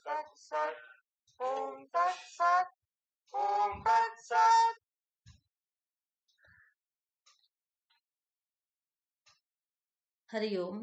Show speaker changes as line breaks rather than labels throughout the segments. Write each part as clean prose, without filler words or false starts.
तत्सत्. ओम तत्सत्. ओम तत्सत्. हरि ओम.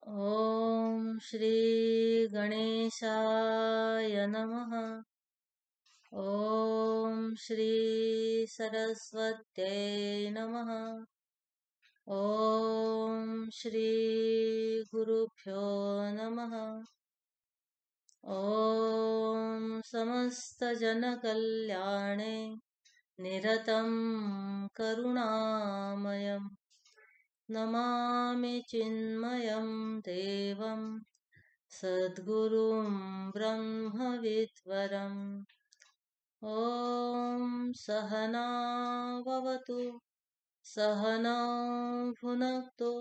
ओम श्री गणेशाय नमः. ओम श्री सरस्वत्यै नमः. ओम श्री गुरुभ्यो नमः. ओम समस्त जनकल्याणे निरतं करुणामयम् नमामि चिन्मयं देवं सद्गुरुं ब्रह्मविद्वरम्. ॐ सहना भवतु सहनौ भुनक्तु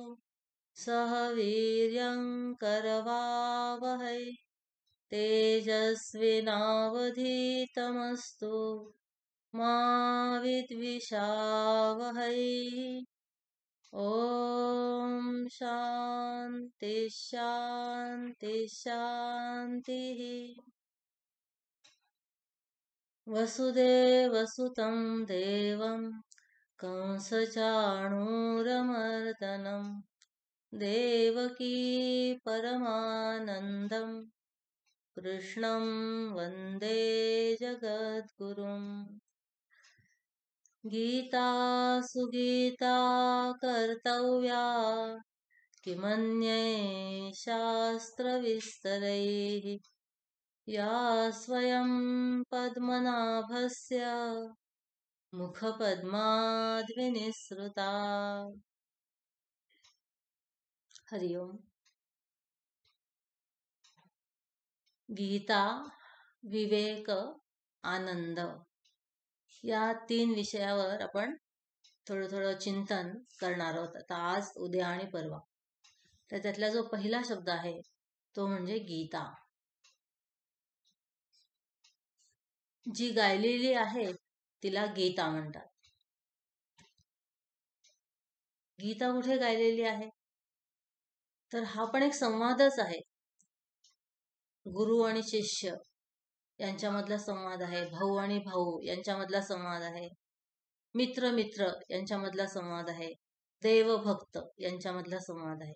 सह वीर्यं करवावहै तेजस्विनावधीतमस्तु मा विद्विषावहै. ओम शांति शांति शांतिः. वसुदेवसुतं देवं कंसचाणूरमर्दनं देवकी परमानन्दं कृष्णं वन्दे जगद्गुरुम्. गीता सुगीता कर्तव्या किमन्यै शास्त्रविस्तरैः या स्वयं पद्मनाभस्य मुखपद्माद्विनिसृता. हरि ओम. गीता, विवेक, आनंद या 3 विषयावर आपण थोडं चिंतन करणार आहोत आता आज, उद्या आणि परवा. तर त्यातला जो पहिला शब्द आहे तो म्हणजे गीता. जी गायलेली आहे तिला गीता म्हणतात. गीता कुठे गायलेली आहे तर हा पण एक संवादच आहे. गुरु आणि शिष्य यांच्यामधला संवाद आहे, भाऊ आणि भाऊ यांच्यामधला संवाद आहे, मित्र मित्र यांच्यामधला संवाद आहे, देवभक्त यांच्यामधला संवाद आहे.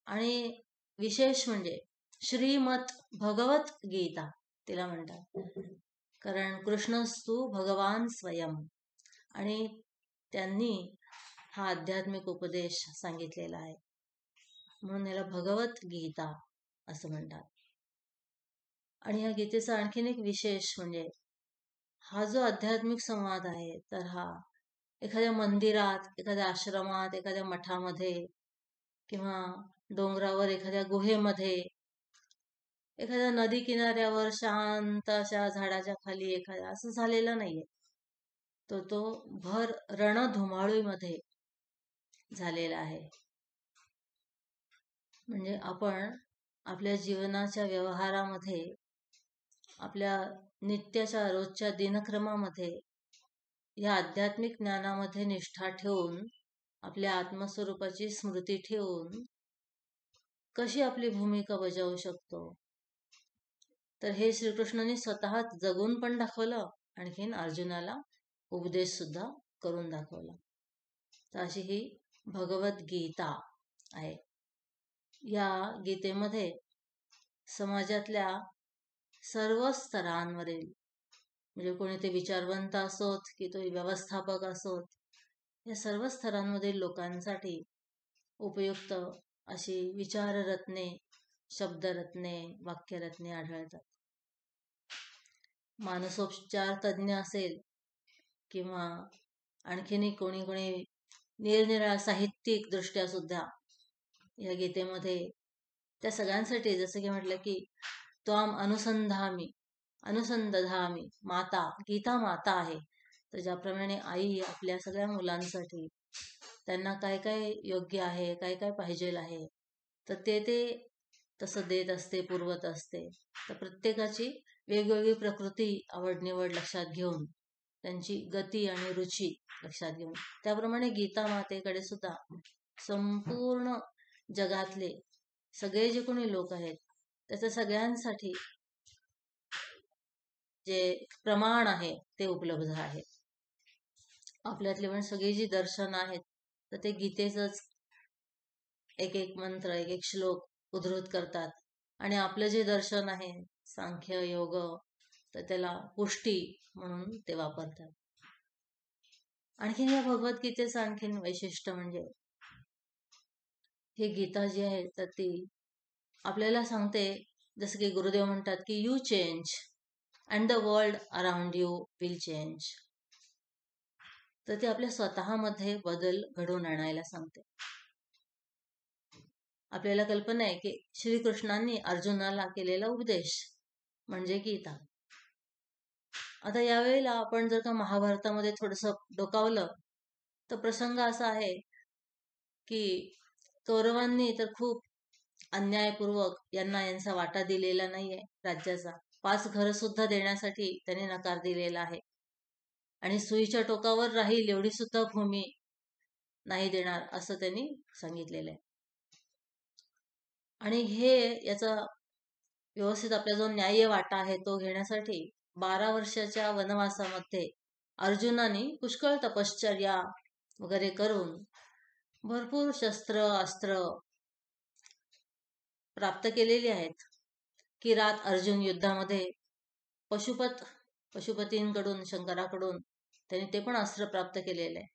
आणि विशेष म्हणजे श्रीमत भगवत गीता तिला म्हणतात, कारण कृष्णस्तु भगवान स्वयं आणि त्यांनी हा आध्यात्मिक उपदेश सांगितलेला आहे म्हणून याला भगवत गीता असं म्हणतात. आणि या गीतेचा आणखीन एक विशेष म्हणजे हा जो आध्यात्मिक संवाद आहे तर हा एखाद्या मंदिरात, एखाद्या आश्रमात, एखाद्या मठामध्ये किंवा डोंगरावर एखाद्या गुहेमध्ये, एखाद्या नदी किनाऱ्यावर शांत अशा झाडाच्या खाली एखाद्या असं झालेला नाहीये. तो भर रणधुमाळीमध्ये झालेला आहे. म्हणजे आपण आपल्या जीवनाच्या व्यवहारामध्ये, आपल्या नित्याच्या रोजच्या दिनक्रमामध्ये या आध्यात्मिक ज्ञानामध्ये निष्ठा ठेवून, आपल्या आत्मस्वरूपाची स्मृती ठेवून कशी आपली भूमिका बजावू शकतो तर हे श्रीकृष्णाने स्वतः जगून पण दाखवलं, आणखीन अर्जुनाला उपदेश सुद्धा करून दाखवला. तर अशी ही भगवत गीता आहे. या गीतेमध्ये समाजातल्या सर्व स्तरांवरील म्हणजे कोणी ते विचारवंत असोत की तो व्यवस्थापक असोत, या सर्व स्तरांमधील लोकांसाठी उपयुक्त अशी विचाररत्ने, शब्दरत्ने, वाक्यरत्ने आढळतात. मानसोपचार तज्ज्ञ असेल किंवा आणखीनही कोणी निरनिराळ्या साहित्यिक दृष्ट्या सुद्धा या गीतेमध्ये त्या सगळ्यांसाठी जसं की म्हटलं की त्वाम अनुसंदधामी माता, गीता माता आहे. तर ज्याप्रमाणे आई आपल्या सगळ्या मुलांसाठी त्यांना काय काय योग्य आहे, काय काय पाहिजे आहे, तर ते तसं देत असते, पुरवत असते. तर प्रत्येकाची वेगवेगळी प्रकृती, आवड निवड लक्षात घेऊन, त्यांची गती आणि रुची लक्षात घेऊन, त्याप्रमाणे गीता मातेकडे सुद्धा संपूर्ण जगातले सगळे जे कोणी लोक आहेत त्याच्या सगळ्यांसाठी जे प्रमाण आहे ते उपलब्ध आहे. आपल्यातले पण सगळी जी दर्शन आहेत तर ते गीतेचंच एक एक मंत्र, एक एक श्लोक उद्धृत करतात. आणि आपलं जे दर्शन आहे सांख्य योग, तर त्याला पुष्टी म्हणून ते वापरतात. आणखीन या भगवद्गीतेचं आणखीन वैशिष्ट्य म्हणजे ही गीता जी आहे तर ती आपल्याला सांगते, जसं की गुरुदेव म्हणतात की you change and the world around you will change. तर ते आपल्या स्वतःमध्ये बदल घडवून आणायला सांगते. आपल्याला कल्पना आहे की श्रीकृष्णांनी अर्जुनाला केलेला उपदेश म्हणजे गीता. आता यावेळेला आपण जर का महाभारतामध्ये थोडंसं डोकावलं तर प्रसंग असा आहे की कौरवांनी तर खूप अन्यायपूर्वक यांचा वाटा दिलेला नाहीये राज्याचा. 5 घरं सुद्धा देण्यासाठी त्यांनी नकार दिलेला आहे. आणि सुईच्या टोकावर राहील एवढी सुद्धा भूमी नाही देणार असं त्यांनी सांगितलेलं आहे. आणि याचा व्यवस्थित आपला जो न्याय्य वाटा आहे तो घेण्यासाठी 12 वर्षाच्या वनवासामध्ये अर्जुनाने पुष्कळ तपश्चर्या वगैरे करून भरपूर शस्त्र अस्त्र प्राप्त केलेली आहेत. की रात अर्जुन युद्धामध्ये पशुपतींकडून, शंकराकडून त्यांनी ते पण अस्त्र प्राप्त केलेले आहे.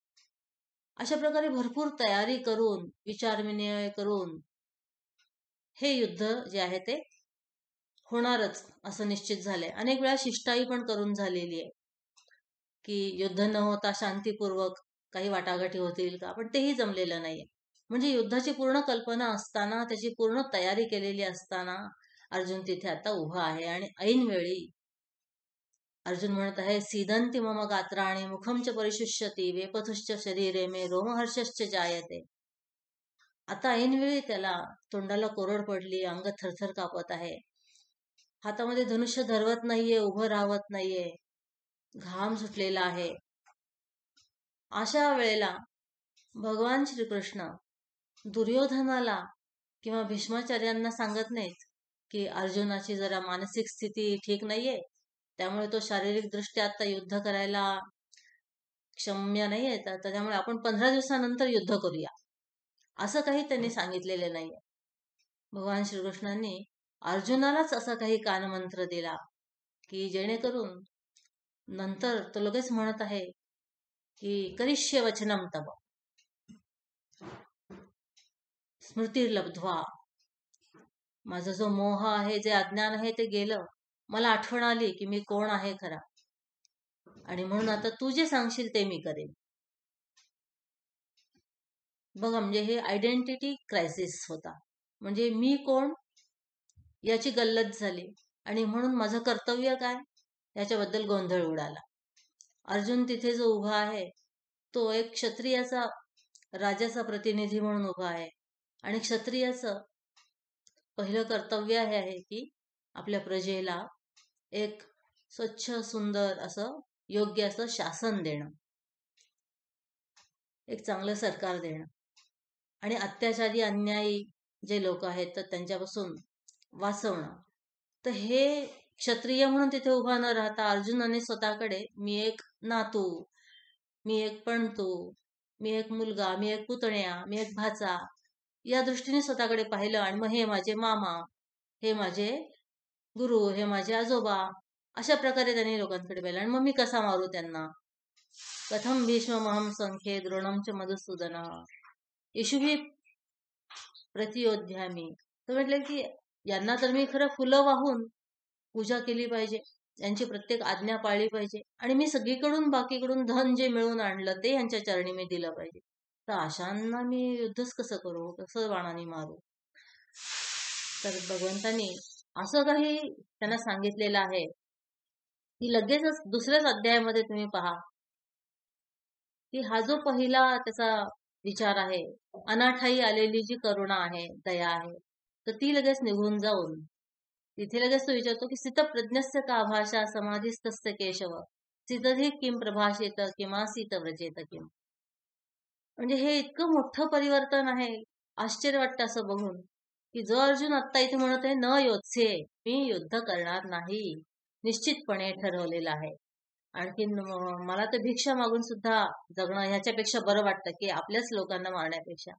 अशा प्रकारे भरपूर तयारी करून, विचारविनिमय करून हे युद्ध जे आहे ते होणारच असं निश्चित झालंय. अनेक वेळा शिष्टाई पण करून झालेली आहे की युद्ध न होता शांतीपूर्वक काही वाटाघाटी होतील का, पण तेही जमलेलं नाहीये. म्हणजे युद्धाची पूर्ण कल्पना असताना, त्याची पूर्ण तयारी केलेली असताना अर्जुन तिथे आता उभा आहे. आणि ऐन वेळी अर्जुन म्हणत आहे, सीदंती मम गात्राणि मुखम च परिशुष्यती वेपथुश्च शरीरे मे रोमहर्षश्च जायते. आता ऐनवेळी त्याला तोंडाला कोरड पडली, अंग थरथर कापत आहे, हातामध्ये धनुष्य धरवत नाहीये, उभं राहत नाहीये, घाम सुटलेला आहे. अशा वेळेला भगवान श्रीकृष्ण दुर्योधनाला किंवा भीष्माचार्यांना सांगत नाहीत की अर्जुनाची जरा मानसिक स्थिती ठीक नाहीये, त्यामुळे तो शारीरिक दृष्ट्या आता युद्ध करायला क्षम्य नाहीये, तर त्यामुळे आपण 15 दिवसानंतर युद्ध करूया, असं काही त्यांनी सांगितलेले नाहीये. भगवान श्रीकृष्णांनी अर्जुनालाच असा काही कानमंत्र दिला की जेणेकरून नंतर तो लगेच म्हणत आहे की करिष्ये वचनम तव स्मृतिर्लब्ध्वा. माझा जो मोह आहे, जे अज्ञान आहे ते गेलं, मला आठवण आली की मी कोण आहे खरा, आणि म्हणून आता तू जे सांगशील ते मी करेन. बघा, म्हणजे हे आयडेंटिटी क्रायसिस होता. म्हणजे मी कोण याची गल्लत झाली आणि म्हणून माझं कर्तव्य काय याच्याबद्दल गोंधळ उडाला. अर्जुन तिथे जो उभा आहे तो एक क्षत्रियाचा, राजाचा प्रतिनिधी म्हणून उभा आहे. आणि क्षत्रियाचं पहिलं कर्तव्य हे आहे की आपल्या प्रजेला एक स्वच्छ सुंदर असं योग्य असं शासन देणं, एक चांगलं सरकार देणं, आणि अत्याचारी अन्यायी जे लोक आहेत तर त्यांच्यापासून वाचवणं. तर हे क्षत्रिय म्हणून तिथे उभा न राहता अर्जुनाने स्वतःकडे मी एक नातू, मी एक पणतू, मी एक मुलगा, मी एक पुतण्या, मी एक भाचा या दृष्टीने स्वतःकडे पाहिलं. आणि मग हे माझे मामा, हे माझे गुरु, हे माझे आजोबा, अशा प्रकारे त्यांनी लोकांकडे पाहिलं. आणि मग मी कसा मारू त्यांना? कथम भीष्ममहम संख्ये द्रोणम च मधुसूदन येशुभी प्रतियोध्यामी. तर म्हटलं की यांना तर मी खरं फुलं वाहून पूजा केली पाहिजे, यांची प्रत्येक आज्ञा पाळली पाहिजे, आणि मी सगळीकडून बाकीकडून धन जे मिळून आणलं ते यांच्या चरणी मी दिलं पाहिजे. तर अशांना मी युद्धच कसं करू, कसं बाणाने मारू? तर भगवंतांनी असं काही त्यांना सांगितलेलं आहे की लगेचच दुसऱ्याच अध्यायामध्ये तुम्ही पहा की हा जो पहिला त्याचा विचार आहे, अनाठाई आलेली जी करुणा आहे, दया आहे, तर ती लगेच निघून जाऊन तिथे लगेच तो विचारतो की स्थित प्रज्ञस्य का भाषा समाधीस्तस्य केशव स्थितधी किम प्रभाषेत किमासीत व्रजेत किम. म्हणजे हे इतकं मोठं परिवर्तन आहे. आश्चर्य वाटतं असं बघून की जो अर्जुन आत्ता इथे म्हणत आहे न योत्से, मी युद्ध करणार नाही, निश्चितपणे ठरवलेलं आहे. आणखी मला तर भिक्षा मागून सुद्धा जगणं ह्याच्यापेक्षा बरं वाटतं की आपल्याच लोकांना मारण्यापेक्षा.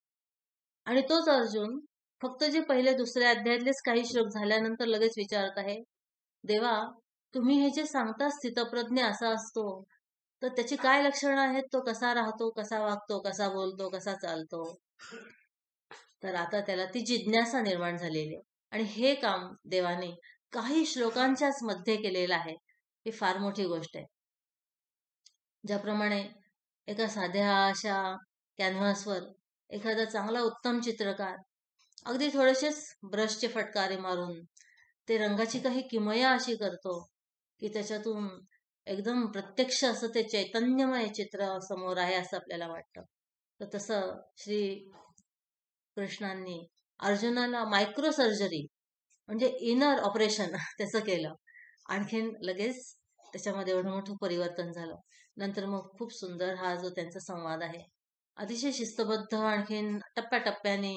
आणि तोच अर्जुन फक्त जे पहिले दुसऱ्या अध्यायातलेच काही श्लोक झाल्यानंतर लगेच विचारत आहे, देवा तुम्ही हे जे सांगता स्थितप्रज्ञ असा असतो, तर त्याची काय लक्षणं आहेत? तो कसा राहतो, कसा वागतो, कसा बोलतो, कसा चालतो? तर आता त्याला ती जिज्ञासा निर्माण झालेली आहे. आणि हे काम देवाने काही श्लोकांच्याच मध्ये केलेलं आहे. ही फार मोठी गोष्ट आहे. ज्याप्रमाणे एका साध्या अशा कॅनव्हासवर एखादा चांगला उत्तम चित्रकार अगदी थोडेसेच ब्रशचे फटकारे मारून ते रंगाची काही किमया अशी करतो की त्याच्यातून एकदम प्रत्यक्ष असं ते चैतन्यमय चित्र समोर आहे असं आपल्याला वाटतं. तर तसं श्री कृष्णांनी अर्जुनाला मायक्रो सर्जरी म्हणजे इनर ऑपरेशन त्याचं केलं. आणखीन लगेच त्याच्यामध्ये एवढं मोठं परिवर्तन झालं. नंतर मग खूप सुंदर हा जो त्यांचा संवाद आहे, अतिशय शिस्तबद्ध, आणखीन टप्प्याटप्प्याने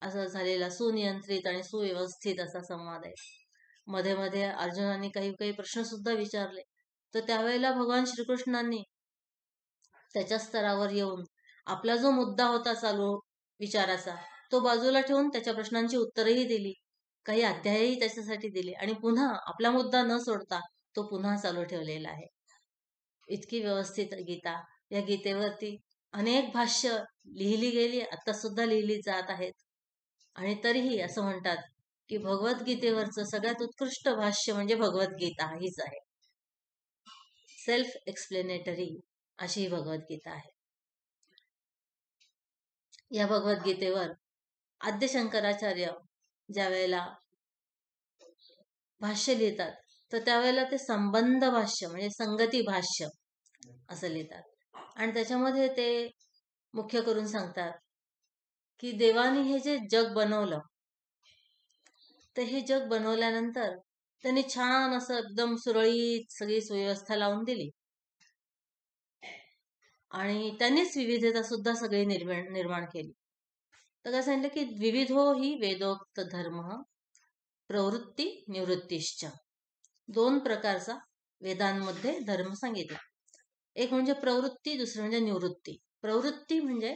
असं झालेला सुनियंत्रित आणि सुव्यवस्थित असा संवाद आहे. मध्ये मध्ये अर्जुनाने काही काही प्रश्न सुद्धा विचारले, तर त्यावेळेला भगवान श्रीकृष्णांनी त्याच्या स्तरावर येऊन आपला जो मुद्दा होता चालू विचाराचा तो बाजूला ठेवून त्याच्या प्रश्नांची उत्तरही दिली, काही अध्यायही त्याच्यासाठी दिले, आणि पुन्हा आपला मुद्दा न सोडता तो पुन्हा चालू ठेवलेला आहे. इतकी व्यवस्थित गीता. या गीतेवरती अनेक भाष्य लिहिली गेली, आता सुद्धा लिहिली जात आहेत. आणि तरीही असं म्हणतात की भगवद्गीतेवरचं सगळ्यात उत्कृष्ट भाष्य म्हणजे भगवद्गीता हीच आहे. सेल्फ एक्सप्लेनेटरी अशी ही भगवद्गीता आहे. या भगवद्गीतेवर आद्य शंकराचार्य ज्या वेळेला भाष्य लिहितात तर त्यावेळेला ते संबंध भाष्य म्हणजे संगती भाष्य असं लिहितात. आणि त्याच्यामध्ये ते मुख्य करून सांगतात की देवाने हे जे जग बनवलं, तर हे जग बनवल्यानंतर त्यांनी छान असं एकदम सुरळीत सगळी सुव्यवस्था लावून दिली, आणि त्यांनीच विविधता सुद्धा सगळी निर्माण केली. तर काय सांगितलं की विविधो ही वेदोक्त धर्म प्रवृत्ती निवृत्तीश्च. दोन प्रकारचा वेदांमध्ये धर्म सांगितला. एक म्हणजे प्रवृत्ती, दुसरं म्हणजे निवृत्ती. प्रवृत्ती म्हणजे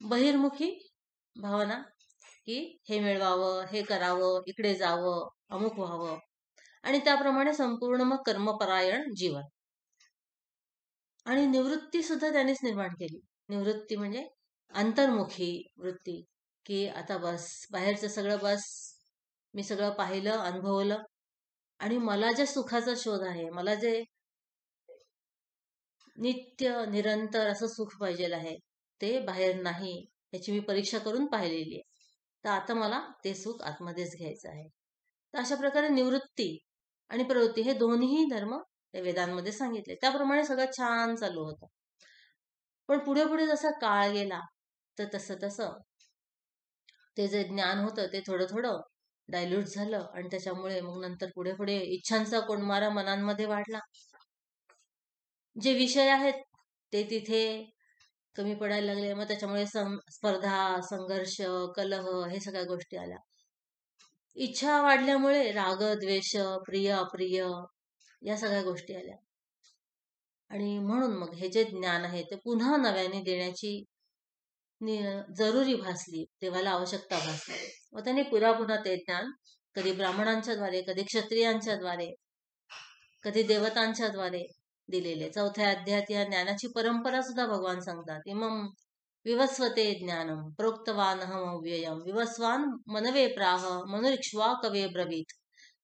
बहिर्मुखी भावना की हे मिळवावं, हे करावं, इकडे जावं, अमुक व्हावं, आणि त्याप्रमाणे संपूर्ण मग कर्मपरायण जीवन. आणि निवृत्ती सुद्धा त्यांनीच निर्माण केली. निवृत्ती म्हणजे अंतर्मुखी वृत्ती की आता बस, बाहेरचं सगळं बस, मी सगळं पाहिलं, अनुभवलं, आणि मला जे सुखाचा शोध आहे, मला जे नित्य निरंतर असं सुख पाहिजे आहे ते बाहेर नाही, याची मी परीक्षा करून पाहिलेली आहे. तर आता मला ते सुख आतमध्येच घ्यायचं आहे. तर अशा प्रकारे निवृत्ती आणि प्रवृत्ती हे दोन्ही धर्म वेदांमध्ये सांगितले. त्याप्रमाणे सगळं छान चालू होतं. पण पुढे पुढे जसा काळ गेला तर तसं तसं ते जे ज्ञान होतं ते थोडं थोडं डायल्यूट झालं, आणि त्याच्यामुळे मग नंतर पुढे पुढे इच्छांचा कोंडमारा मनांमध्ये वाढला. जे विषय आहेत ते तिथे कमी पडायला लागले. मग त्याच्यामुळे स्पर्धा, संघर्ष, कलह हे सगळ्या गोष्टी आल्या. इच्छा वाढल्यामुळे राग, द्वेष, प्रिय अप्रिय या सगळ्या गोष्टी आल्या. आणि म्हणून मग हे जे ज्ञान आहे ते पुन्हा नव्याने देण्याची जरुरी भासली, देवाला आवश्यकता भासली. मग त्याने पुन्हा पुन्हा ते ज्ञान कधी ब्राह्मणांच्या द्वारे, कधी क्षत्रियांच्या द्वारे, कधी देवतांच्या द्वारे दिलेले. चौथ्या अध्यायात या ज्ञानाची परंपरा सुद्धा भगवान सांगतात. इमम विवस्वते ज्ञानम प्रोक्तवानहम अव्ययम विवस्वान मनवे प्राह मनुरिक्ष्वा कवे ब्रवीत.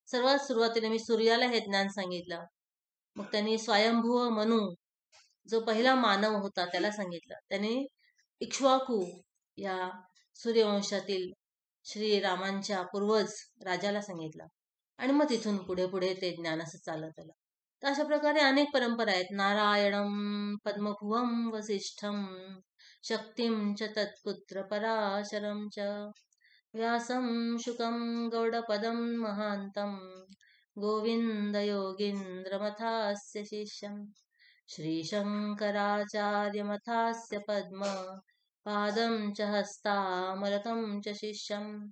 सर्वात सुरुवातीला मी सूर्याला हे ज्ञान सांगितलं. मग त्यांनी स्वयंभुव मनु जो पहिला मानव होता त्याला सांगितलं. त्यांनी इक्ष्वाकू या सूर्यवंशातील श्रीरामांच्या पूर्वज राजाला सांगितलं. आणि मग तिथून पुढे पुढे ते ज्ञान असं चालत आलं. तर अशा प्रकारे अनेक परंपरा आहेत. नारायणम पद्मभुवम वसिष्ठम शक्तिं च तत्पुत्र पराशरं च व्यासं शुकं गौडपदं महान्तं गोविंद योगीन्द्रमथास्य शिष्यं श्रीशंकराचार्यमथास्य पद्म पादं च हस्तामलकं च शिष्यं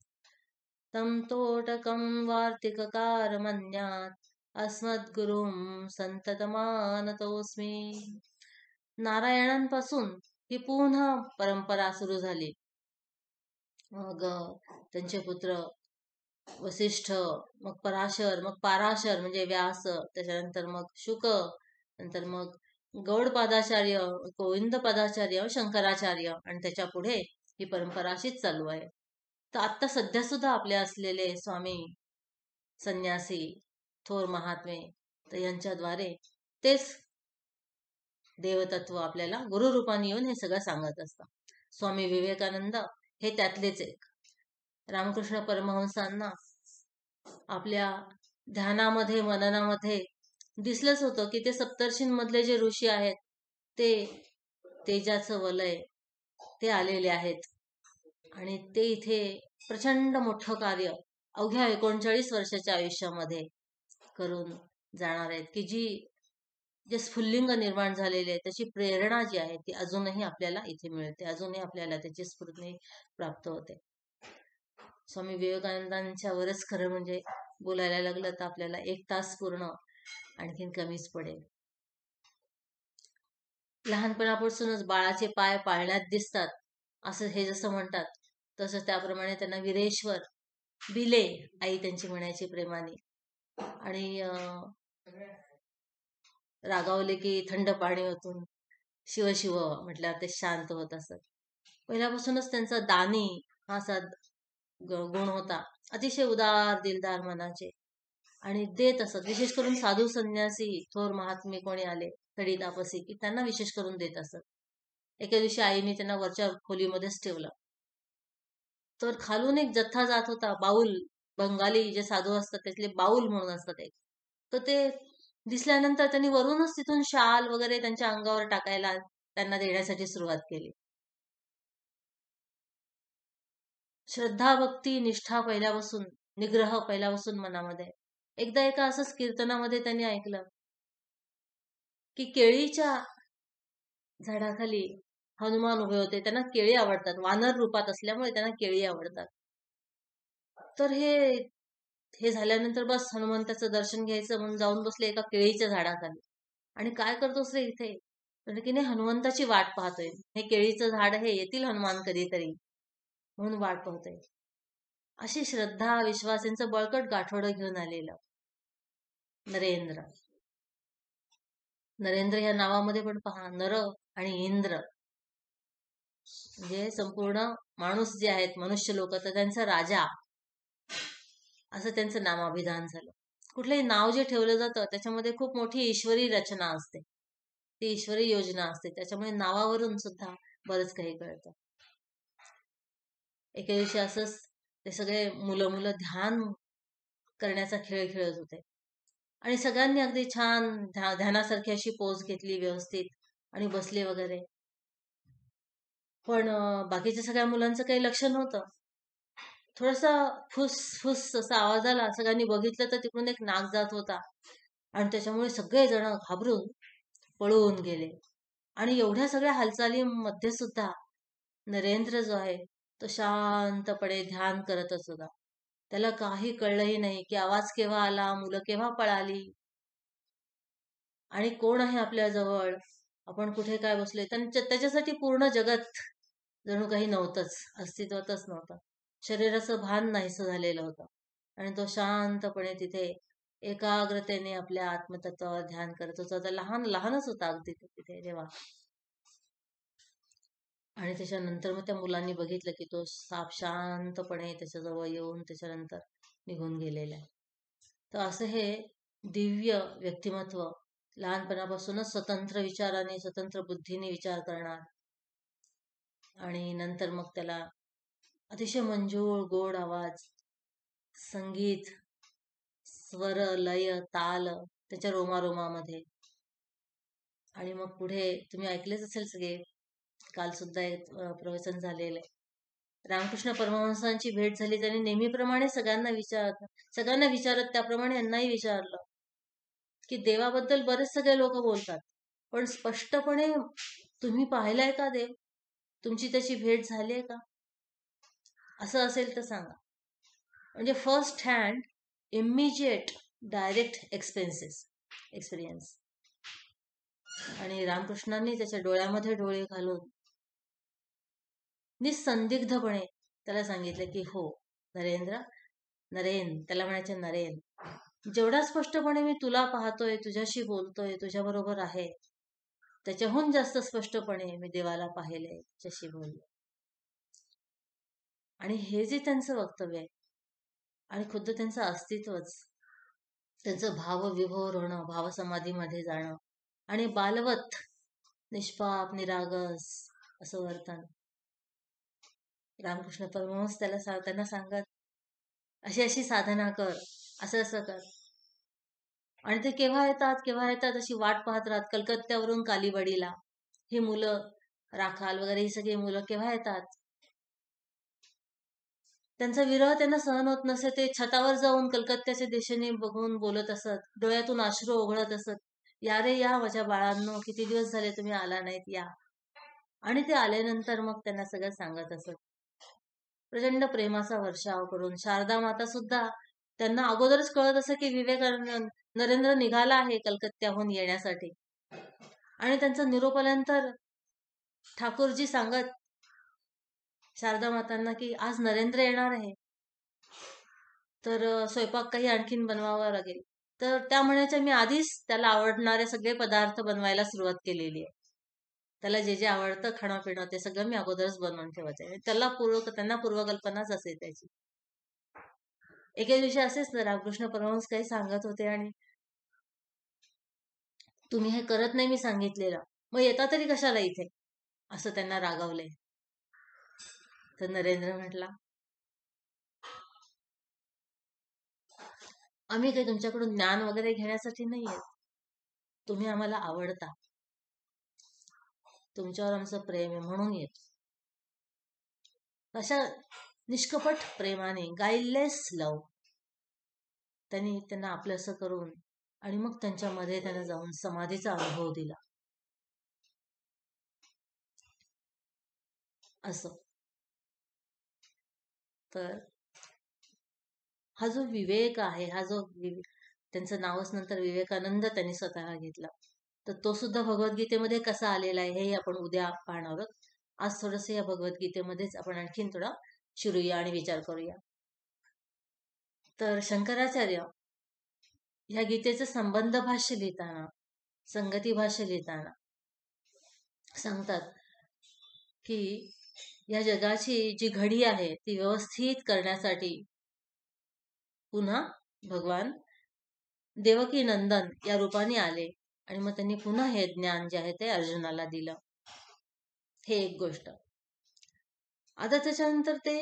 तं तोटकं वार्तिककारमन्यात् अस्मद्गुरुं संततमानतोस्मि. नारायणांपासून ही पुन्हा परंपरा सुरू झाली. मग त्यांचे पुत्र वसिष्ठ, मग पराशर, मग पाराशर म्हणजे व्यास, त्याच्यानंतर मग शुक, नंतर मग गौडपादाचार्य, गोविंदपादाचार्य, शंकराचार्य आणि त्याच्या पुढे ही परंपरा अशीच चालू आहे. तर आता सध्या सुद्धा आपले असलेले स्वामी संन्यासी थोर महात्मे तर यांच्याद्वारे तेच देवतत्व आपल्याला गुरुरूपाने येऊन हे सगळं सांगत असतात. स्वामी विवेकानंद हे त्यातलेच एक. रामकृष्ण परमहंसांना आपल्या ध्यानामध्ये मननामध्ये दिसलंच होतं की ते सप्तर्षींमधले जे ऋषी आहेत ते तेजाचं वलय ते आलेले आहेत आणि ते इथे प्रचंड मोठं कार्य अवघ्या 39 वर्षाच्या आयुष्यामध्ये करून जाणार आहेत की जे स्फुल्लिंग निर्माण झालेले आहे त्याची प्रेरणा जी आहे ती अजूनही आपल्याला इथे मिळते, अजूनही आपल्याला त्याची स्फूर्ती प्राप्त होते. स्वामी विवेकानंदांच्या वरच खरं म्हणजे बोलायला लागलं तर आपल्याला 1 तास पूर्ण आणखीन कमीच पडेल. लहानपणापासूनच बाळाचे पाय पाळण्यात दिसतात असं हे जसं म्हणतात तसं त्याप्रमाणे त्यांना विरेश्वर बिले आई त्यांची म्हणायची प्रेमाने. आणि रागावले की थंड पाणी ओतून शिव शिव म्हटल्यावर ते शांत होत असत. पहिल्यापासूनच त्यांचा दानी हा असा गुण होता. अतिशय उदार दिलदार मनाचे आणि देत असत. विशेष करून साधू संन्यासी थोर महात्मे कोणी आले तडी तापसी की त्यांना विशेष करून देत असत. एके दिवशी आईने त्यांना वरच्या खोलीमध्येच ठेवलं. तर खालून एक जथ्था जात होता. बाऊल, बंगाली जे साधू असतात त्यातले बाऊल म्हणून असतात एक. तर ते दिसल्यानंतर त्यांनी वरूनच तिथून शाल वगैरे त्यांच्या अंगावर टाकायला त्यांना देण्यासाठी सुरुवात केली. श्रद्धा भक्ती निष्ठा पहिल्यापासून, निग्रह पहिल्यापासून मनामध्ये. एकदा एका असंच कीर्तनामध्ये त्यांनी ऐकलं की केळीच्या झाडाखाली हनुमान उभे होते. त्यांना केळी आवडतात, वानर रूपात असल्यामुळे त्यांना केळी आवडतात. तर हे झाल्यानंतर बस हनुमंताचं दर्शन घ्यायचं म्हणून जाऊन बसले एका केळीच्या झाडाखाली. आणि काय करतोस रे इथे? तर की नाही, हनुमंताची वाट पाहतोय. हे केळीचं झाड हे येतील हनुमान कधीतरी म्हणून वाट पाहतोय. अशी श्रद्धा विश्वास यांचं बळकट गाठोडं घेऊन आलेलं नरेंद्र. नरेंद्र या नावामध्ये पण पहा, नर आणि इंद्र म्हणजे संपूर्ण माणूस जे आहेत मनुष्य लोक तर त्यांचा राजा असं त्यांचं नामाभिधान झालं. कुठलंही नाव जे ठेवलं जातं त्याच्यामध्ये खूप मोठी ईश्वरी रचना असते, ती ईश्वरी योजना असते. त्याच्यामुळे नावावरून सुद्धा बरंच काही कळतं. एके दिवशी असंच ते सगळे मुलं ध्यान करण्याचा खेळ खेळत होते आणि सगळ्यांनी अगदी छान ध्यानासारखी अशी पोज घेतली व्यवस्थित आणि बसले वगैरे. पण बाकीच्या सगळ्या मुलांचं काही लक्ष नव्हतं. थोडासा फुस फुस असा आवाज आला. सगळ्यांनी बघितलं तर तिकडून एक नाग जात होता आणि त्याच्यामुळे सगळे जण घाबरून पळून गेले. आणि एवढ्या सगळ्या हालचालीमध्ये सुद्धा नरेंद्र जो आहे तो शांतपणे ध्यान करतच होता. त्याला काही कळलंही नाही की आवाज केव्हा आला, मुलं केव्हा पळाली आणि कोण आहे आपल्या जवळ, आपण कुठे काय बसलोय. त्याच्यासाठी पूर्ण जगत जणू काही नव्हतंच, अस्तित्वातच नव्हतं. शरीराचं भान नाहीसं झालेलं होतं आणि तो शांतपणे तिथे एकाग्रतेने आपल्या आत्मतत्वावर ध्यान करत होता. तर लहानच होता अगदी तिथे तेव्हा. आणि त्याच्यानंतर मग त्या मुलांनी बघितलं की तो साप शांतपणे त्याच्याजवळ येऊन त्याच्यानंतर निघून गेलेला आहे. तर असं हे दिव्य व्यक्तिमत्व लहानपणापासूनच स्वतंत्र विचाराने स्वतंत्र बुद्धीने विचार करणार आणि नंतर मग त्याला अतिशय मंजूळ गोड आवाज, संगीत, स्वर, लय, ताल त्याच्या रोमारोमामध्ये. आणि मग पुढे तुम्ही ऐकलेच असेल सगळे, काल सुद्धा एक प्रवचन झालेलं आहे. रामकृष्ण परमहंसांची भेट झाली. त्यांनी नेहमीप्रमाणे सगळ्यांना विचारत त्याप्रमाणे यांनाही विचारलं की देवाबद्दल बरेच सगळे लोक बोलतात, पण स्पष्टपणे तुम्ही पाहिलाय का देव? तुमची त्याची भेट झाली आहे का? असं असेल तर सांगा. म्हणजे first hand immediate direct experience. आणि रामकृष्णांनी त्याच्या डोळ्यामध्ये डोळे घालून निसंदिग्धपणे त्याला सांगितलं की हो नरेन, त्याला म्हणायचे नरेन, जेवढा स्पष्टपणे मी तुला पाहतोय, तुझ्याशी बोलतोय, तुझ्या बरोबर आहे, त्याच्याहून जास्त स्पष्टपणे मी देवाला पाहिलंय, त्याच्याशी बोललो. आणि हे जे त्यांचं वक्तव्य आहे आणि खुद्द त्यांचं अस्तित्वच, त्यांचं भावविभोर होणं, भावसमाधीमध्ये जाणं आणि बालवत निष्पाप निरागस असं वर्तन, रामकृष्ण परमहंस त्यांना सांगत अशी साधना कर, असं कर. आणि ते केव्हा येतात अशी वाट पाहत राहत. कलकत्त्यावरून कालीवाडीला ही मुलं, राखाल वगैरे ही सगळी मुलं केव्हा येतात. त्यांचा विरह त्यांना सहन होत नसे. ते छतावर जाऊन कलकत्त्याच्या दिशेने बघून बोलत असत, डोळ्यातून अश्रू ओघळत असत, या रे या माझ्या बाळांनो, किती दिवस झाले तुम्ही आला नाहीत, या. आणि ते आल्यानंतर मग त्यांना सगळं सांगत असत, प्रचंड प्रेमाचा वर्षाव करून. शारदा माता सुद्धा त्यांना अगोदरच कळत असं की नरेंद्र निघाला आहे कलकत्त्याहून येण्यासाठी. आणि त्यांचा निरोप आल्यानंतर ठाकूरजी सांगत शारदा मातांना की आज नरेंद्र येणार आहे, तर स्वयंपाक काही आणखीन बनवावा लागेल. तर त्या म्हणायच्या, मी आधीच त्याला आवडणारे सगळे पदार्थ बनवायला सुरुवात केलेली आहे. त्याला जे जे आवडतं खाणं पिणं ते सगळं मी अगोदरच बनवून ठेवायचं. त्यांना पूर्वकल्पनाच असे त्याची. एके दिवशी असेच रामकृष्ण परमहंस काही सांगत होते आणि तुम्ही हे करत नाही मी सांगितलेलं, मग येता तरी कशाला इथे, असं त्यांना रागावले. तर नरेंद्र म्हटला, आम्ही काही तुमच्याकडून ज्ञान वगैरे घेण्यासाठी नाही येत, तुम्ही आम्हाला आवडता, तुमच्यावर आमचं प्रेम आहे म्हणून येतो. अशा निष्कपट प्रेमाने, गाईडलेस लव, त्यांना आपलंसं करून आणि मग त्यांच्यामध्ये त्यांना जाऊन समाधीचा अनुभव दिला. असं तर हा जो विवेक आहे, त्यांचं नावच नंतर विवेकानंद त्यांनी स्वतः घेतला, तर तो सुद्धा भगवद्गीतेमध्ये कसा आलेला आहे हे आपण उद्या पाहणार आहोत. आज थोडंसं या भगवद्गीतेमध्येच आपण आणखीन थोडा शिरूया आणि विचार करूया. तर शंकराचार्य ह्या गीतेचं संबंध भाष्य लिहिताना, संगती भाष्य लिहिताना सांगतात की या जगाची जी घडी आहे ती व्यवस्थित करण्यासाठी पुन्हा भगवान देवकी नंदन या रूपाने आले आणि मग त्यांनी पुन्हा हे ज्ञान जे आहे ते अर्जुनाला दिलं. हे एक गोष्ट. आता त्याच्यानंतर ते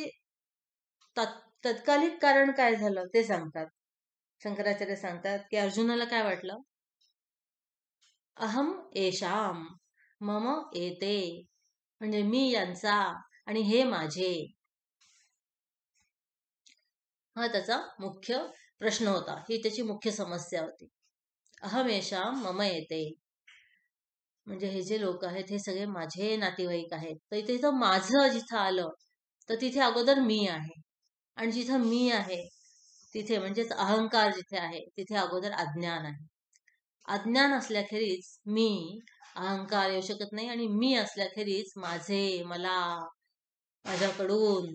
तत्कालिक कारण काय झालं ते सांगतात. शंकराचार्य सांगतात की अर्जुनाला काय वाटलं, अहम एशाम मम एते, म्हणजे मी यांचा आणि हे माझे. हा त्याचा मुख्य प्रश्न होता, ही त्याची मुख्य समस्या होती. अहमेशाम मम येते, म्हणजे हे जे लोक आहेत हे सगळे माझे नातेवाईक आहेत. तर इथे माझं जिथं आलं तर तिथे अगोदर मी आहे, आणि जिथं मी आहे तिथे म्हणजेच अहंकार जिथे आहे तिथे अगोदर अज्ञान आहे. अज्ञान असल्याखेरीज मी, अहंकार येऊ शकत नाही, आणि मी असल्याखेरीज माझे, मला, माझ्याकडून,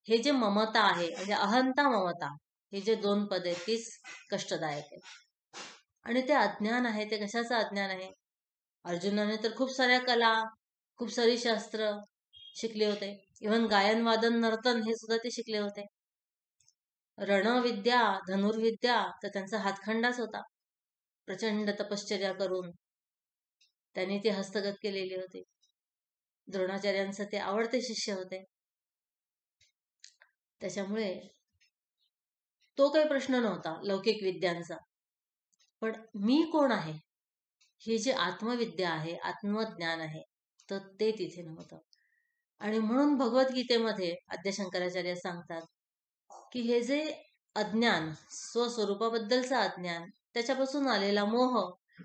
हे जे ममता आहे म्हणजे अहंता ममता, हे जे 2 पद आहेत तीच कष्टदायक आहेत. आणि ते अज्ञान आहे, ते कशाचं अज्ञान आहे? अर्जुनाने तर खूप साऱ्या कला, खूप सारी शास्त्र शिकले होते. इव्हन गायन वादन नर्तन हे सुद्धा ते शिकले होते. रणविद्या, धनुर्विद्या तर त्यांचा हातखंडाच होता. प्रचंड तपश्चर्या करून त्यांनी ती हस्तगत केलेली होती. द्रोणाचार्यांचे ते आवडते शिष्य होते. त्याच्यामुळे तो काही प्रश्न नव्हता लौकिक विद्यांचा. पण मी कोण आहे, हे जे आत्मविद्या आहे, आत्मज्ञान आहे, तर ते तिथे नव्हतं. आणि म्हणून भगवद्गीतेमध्ये आद्य शंकराचार्य सांगतात की हे जे अज्ञान, स्वस्वरूपाबद्दलचं अज्ञान, त्याच्यापासून आलेला मोह,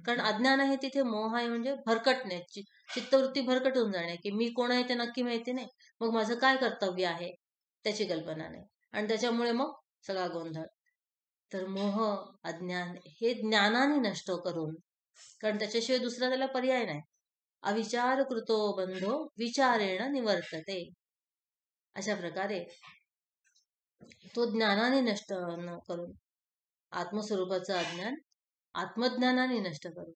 कारण अज्ञान आहे तिथे मोह आहे, म्हणजे भरकटणे, चित्तवृत्ती भरकटून जाणे, की मी कोण आहे ते नक्की माहिती नाही, मग माझं काय कर्तव्य आहे त्याची कल्पना नाही, आणि त्याच्यामुळे मग सगळा गोंधळ. तर मोह, अज्ञान हे ज्ञानाने नष्ट करून, कारण त्याच्याशिवाय दुसरा त्याला पर्याय नाही. अविचार कृतो बंधो विचारेण निवर्तते. अशा प्रकारे तो ज्ञानाने नष्ट न करून, आत्मस्वरूपाचं अज्ञान आत्मज्ञानाने नष्ट करून,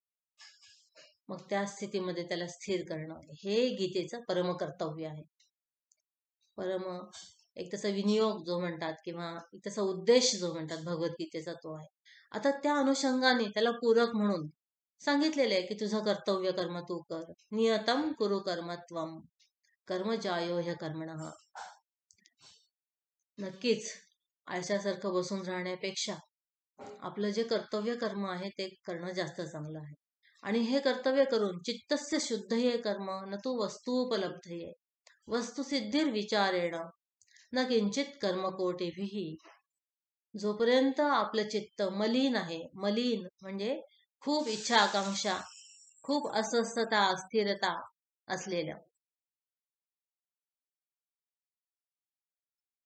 मग त्या स्थितीमध्ये त्याला स्थिर करणं हे गीतेचं परमकर्तव्य आहे. परम एक तसा विनियोग जो म्हणतात, किंवा एक तसा उद्देश जो म्हणतात भगवद्गीतेचा, तो आहे. आता त्या अनुषंगाने त्याला पूरक म्हणून सांगितलेलं आहे की तुझं कर्तव्य कर्म तू कर. नियतम कुरु कर्मत्वम कर्म जायो ह्य कर्मणः. नक्कीच आळशासारखं बसून राहण्यापेक्षा आपलं जे कर्तव्य कर्म आहे ते करणं जास्त चांगलं आहे. आणि हे कर्तव्य करून चित्तस्य शुद्ध हे कर्म न तू वस्तूपलब्धये वस्तुसिद्धीर विचारेण न किंचित कर्मकोटीभिः. जोपर्यंत आपलं चित्त मलिन आहे, मलिन म्हणजे खूप इच्छा आकांक्षा, खूप अस्वस्थता, अस्थिरता असलेल्या,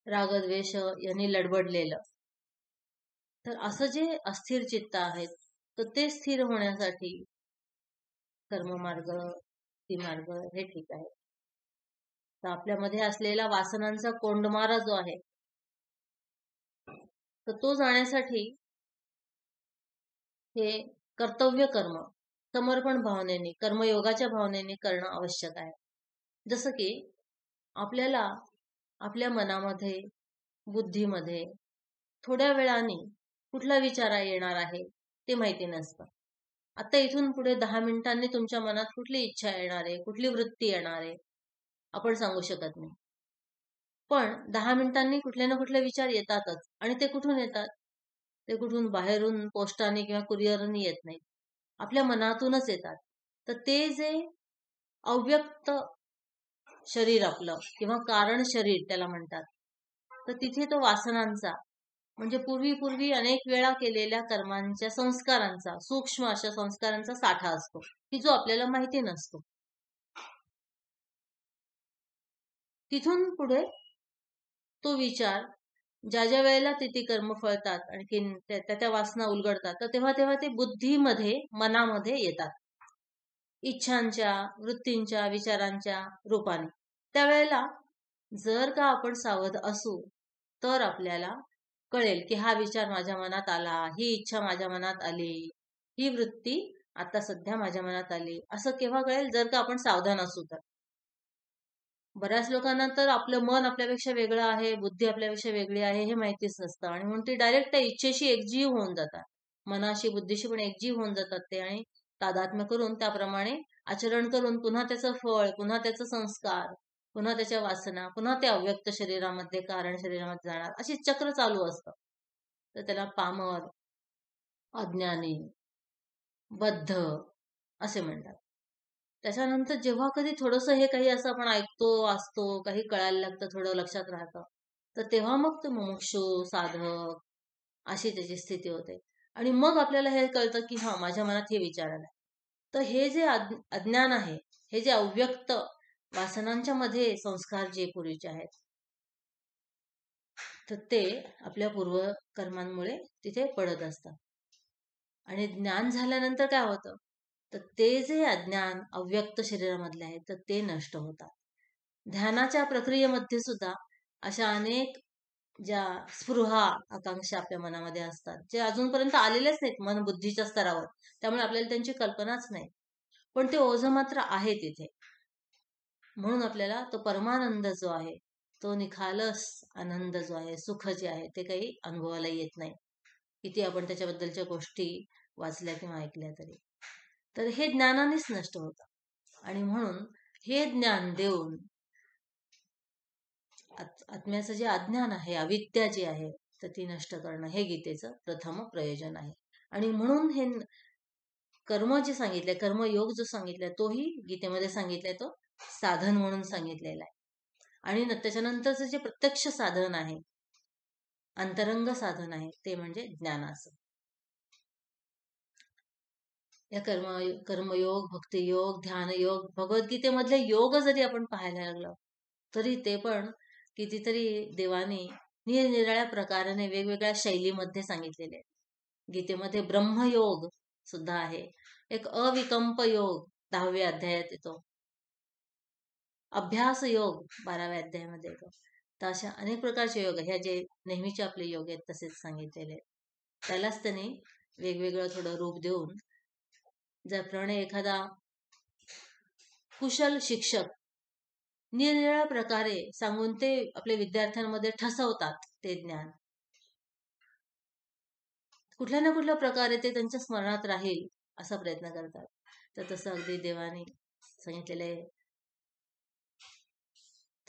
रागद्वेष यांनी लडबडलेलं, तर असं जे अस्थिर चित्त आहेत, तर ते स्थिर होण्यासाठी कर्ममार्ग, मार्ग हे ठीक आहे. तर आपल्यामध्ये असलेला वासनांचा कोंडमारा जो आहे, तर तो जाण्यासाठी हे कर्तव्य कर्म समर्पण भावनेने, कर्मयोगाच्या भावनेने करणं आवश्यक आहे. जसं की आपल्याला आपल्या मनामध्ये, बुद्धीमध्ये थोड्या वेळाने कुठला विचार येणार आहे ते माहिती नसतं. आता इथून पुढे 10 मिनिटांनी तुमच्या मनात कुठली इच्छा येणार आहे, कुठली वृत्ती येणार आहे, आपण सांगू शकत नाही. पण 10 मिनिटांनी कुठले ना कुठले विचार येतातच. आणि ते कुठून येतात? ते कुठून बाहेरून पोस्टाने किंवा कुरिअरने येत नाहीत, आपल्या मनातूनच येतात. तर ते जे अव्यक्त शरीर आपलं, किंवा कारण शरीर त्याला म्हणतात, तर तिथे तो वासनांचा, म्हणजे पूर्वी अनेक वेळा केलेल्या कर्मांच्या संस्कारांचा, सूक्ष्म अशा संस्कारांचा साठा असतो, की जो आपल्याला माहिती नसतो. तिथून पुढे तो विचार ज्या ज्या वेळेला ते कर्म फळतात, आणखीन त्या वासना उलगडतात, तर तेव्हा ते बुद्धीमध्ये, मनामध्ये येतात, इच्छांच्या, वृत्तींच्या, विचारांच्या रूपाने. त्यावेळेला जर का आपण सावध असू, तर आपल्याला कळेल की हा विचार माझ्या मनात आला, ही इच्छा माझ्या मनात आली, ही वृत्ती आता सध्या माझ्या मनात आली. असं केव्हा कळेल? जर का आपण सावधान असू तर. बऱ्याच लोकांना तर आपलं मन आपल्यापेक्षा वेगळं आहे, बुद्धी आपल्यापेक्षा वेगळी आहे हे माहितीच नसतं, आणि म्हणून ते डायरेक्ट त्या इच्छेशी एकजीव होऊन जातात, मनाशी बुद्धीशी पण एकजीव होऊन जातात ते, आणि तादात्म्य करून त्याप्रमाणे आचरण करून पुन्हा त्याचं फळ, पुन्हा त्याचं संस्कार, पुन्हा त्याच्या वासना, पुन्हा त्या अव्यक्त शरीरामध्ये, कारण शरीरामध्ये जाणार, अशी चक्र चालू असतं. तर त्याला पामर, अज्ञानी, बद्ध असे म्हणतात. त्याच्यानंतर जेव्हा कधी थोडंसं हे काही असं आपण ऐकतो, वाचतो, काही कळायला लागतं, थोडं लक्षात राहतं, तर तेव्हा मग तो मुमुक्षु, साधक अशी त्याची स्थिती होते. आणि मग आपल्याला हे कळतं की हा, माझ्या मनात हे विचार आला. तर हे जे अज्ञान आहे, हे जे अव्यक्त वासनांच्या मध्ये संस्कार जे पूर्वीचे आहेत, तर ते आपल्या पूर्वकर्मांमुळे तिथे पडत असतात. आणि ज्ञान झाल्यानंतर काय होतं? तर ते जे अज्ञान अव्यक्त शरीरामधले आहे, तर ते नष्ट होतात. ध्यानाच्या प्रक्रियेमध्ये सुद्धा अशा अनेक ज्या स्पृहा आकांक्षा आपल्या मनामध्ये असतात, जे अजूनपर्यंत आलेलेच नाहीत मन बुद्धीच्या स्तरावर, त्यामुळे आपल्याला त्यांची कल्पनाच नाही, पण ते ओझं मात्र आहे तिथे. म्हणून आपल्याला तो परमानंद जो आहे, तो निखालस आनंद जो आहे, सुख जे आहे, ते काही अनुभवाला येत नाही, किती आपण त्याच्याबद्दलच्या गोष्टी वाचल्या किंवा ऐकल्या तरी. तर हे ज्ञानानेच नष्ट होतं. आणि म्हणून हे ज्ञान देऊन आत्म्याचं जे अज्ञान आहे, अविद्या जी आहे, तर ती नष्ट करणं हे गीतेचं प्रथम प्रयोजन आहे. आणि म्हणून हे कर्म जे सांगितलंय, कर्मयोग जो सांगितलाय, तोही गीतेमध्ये सांगितलाय, तो साधन म्हणून सांगितलेला आहे. आणि त्याच्यानंतरचं जे प्रत्यक्ष साधन आहे, अंतरंग साधन आहे, ते म्हणजे ज्ञानाचं. या कर्मयोग, भक्तियोग, ध्यानयोग, भगवद्गीतेमधले योग जरी आपण पाहायला लागलो, तरी ते पण कितीतरी देवानी निरनिराळ्या प्रकाराने वेगवेगळ्या शैलीमध्ये सांगितलेले आहेत. गीतेमध्ये ब्रह्मयोग सुद्धा आहे, एक अविकंप योग 10व्या अध्यायात येतो, अभ्यास योग 12व्या अध्यायामध्ये येतो. तर अशा अनेक प्रकारचे योग, ह्या जे नेहमीचे आपले योग आहेत तसेच सांगितलेले आहेत. त्यालाच त्यांनी वेगवेगळं थोडं रूप देऊन, ज्याप्रमाणे एखादा कुशल शिक्षक निरनिराळ्या प्रकारे सांगून ते आपल्या विद्यार्थ्यांमध्ये ठसवतात ते ज्ञान, कुठल्या ना कुठल्या प्रकारे ते त्यांच्या स्मरणात राहील असा प्रयत्न करतात. तर तसं अगदी देवाने सांगितलेलं आहे,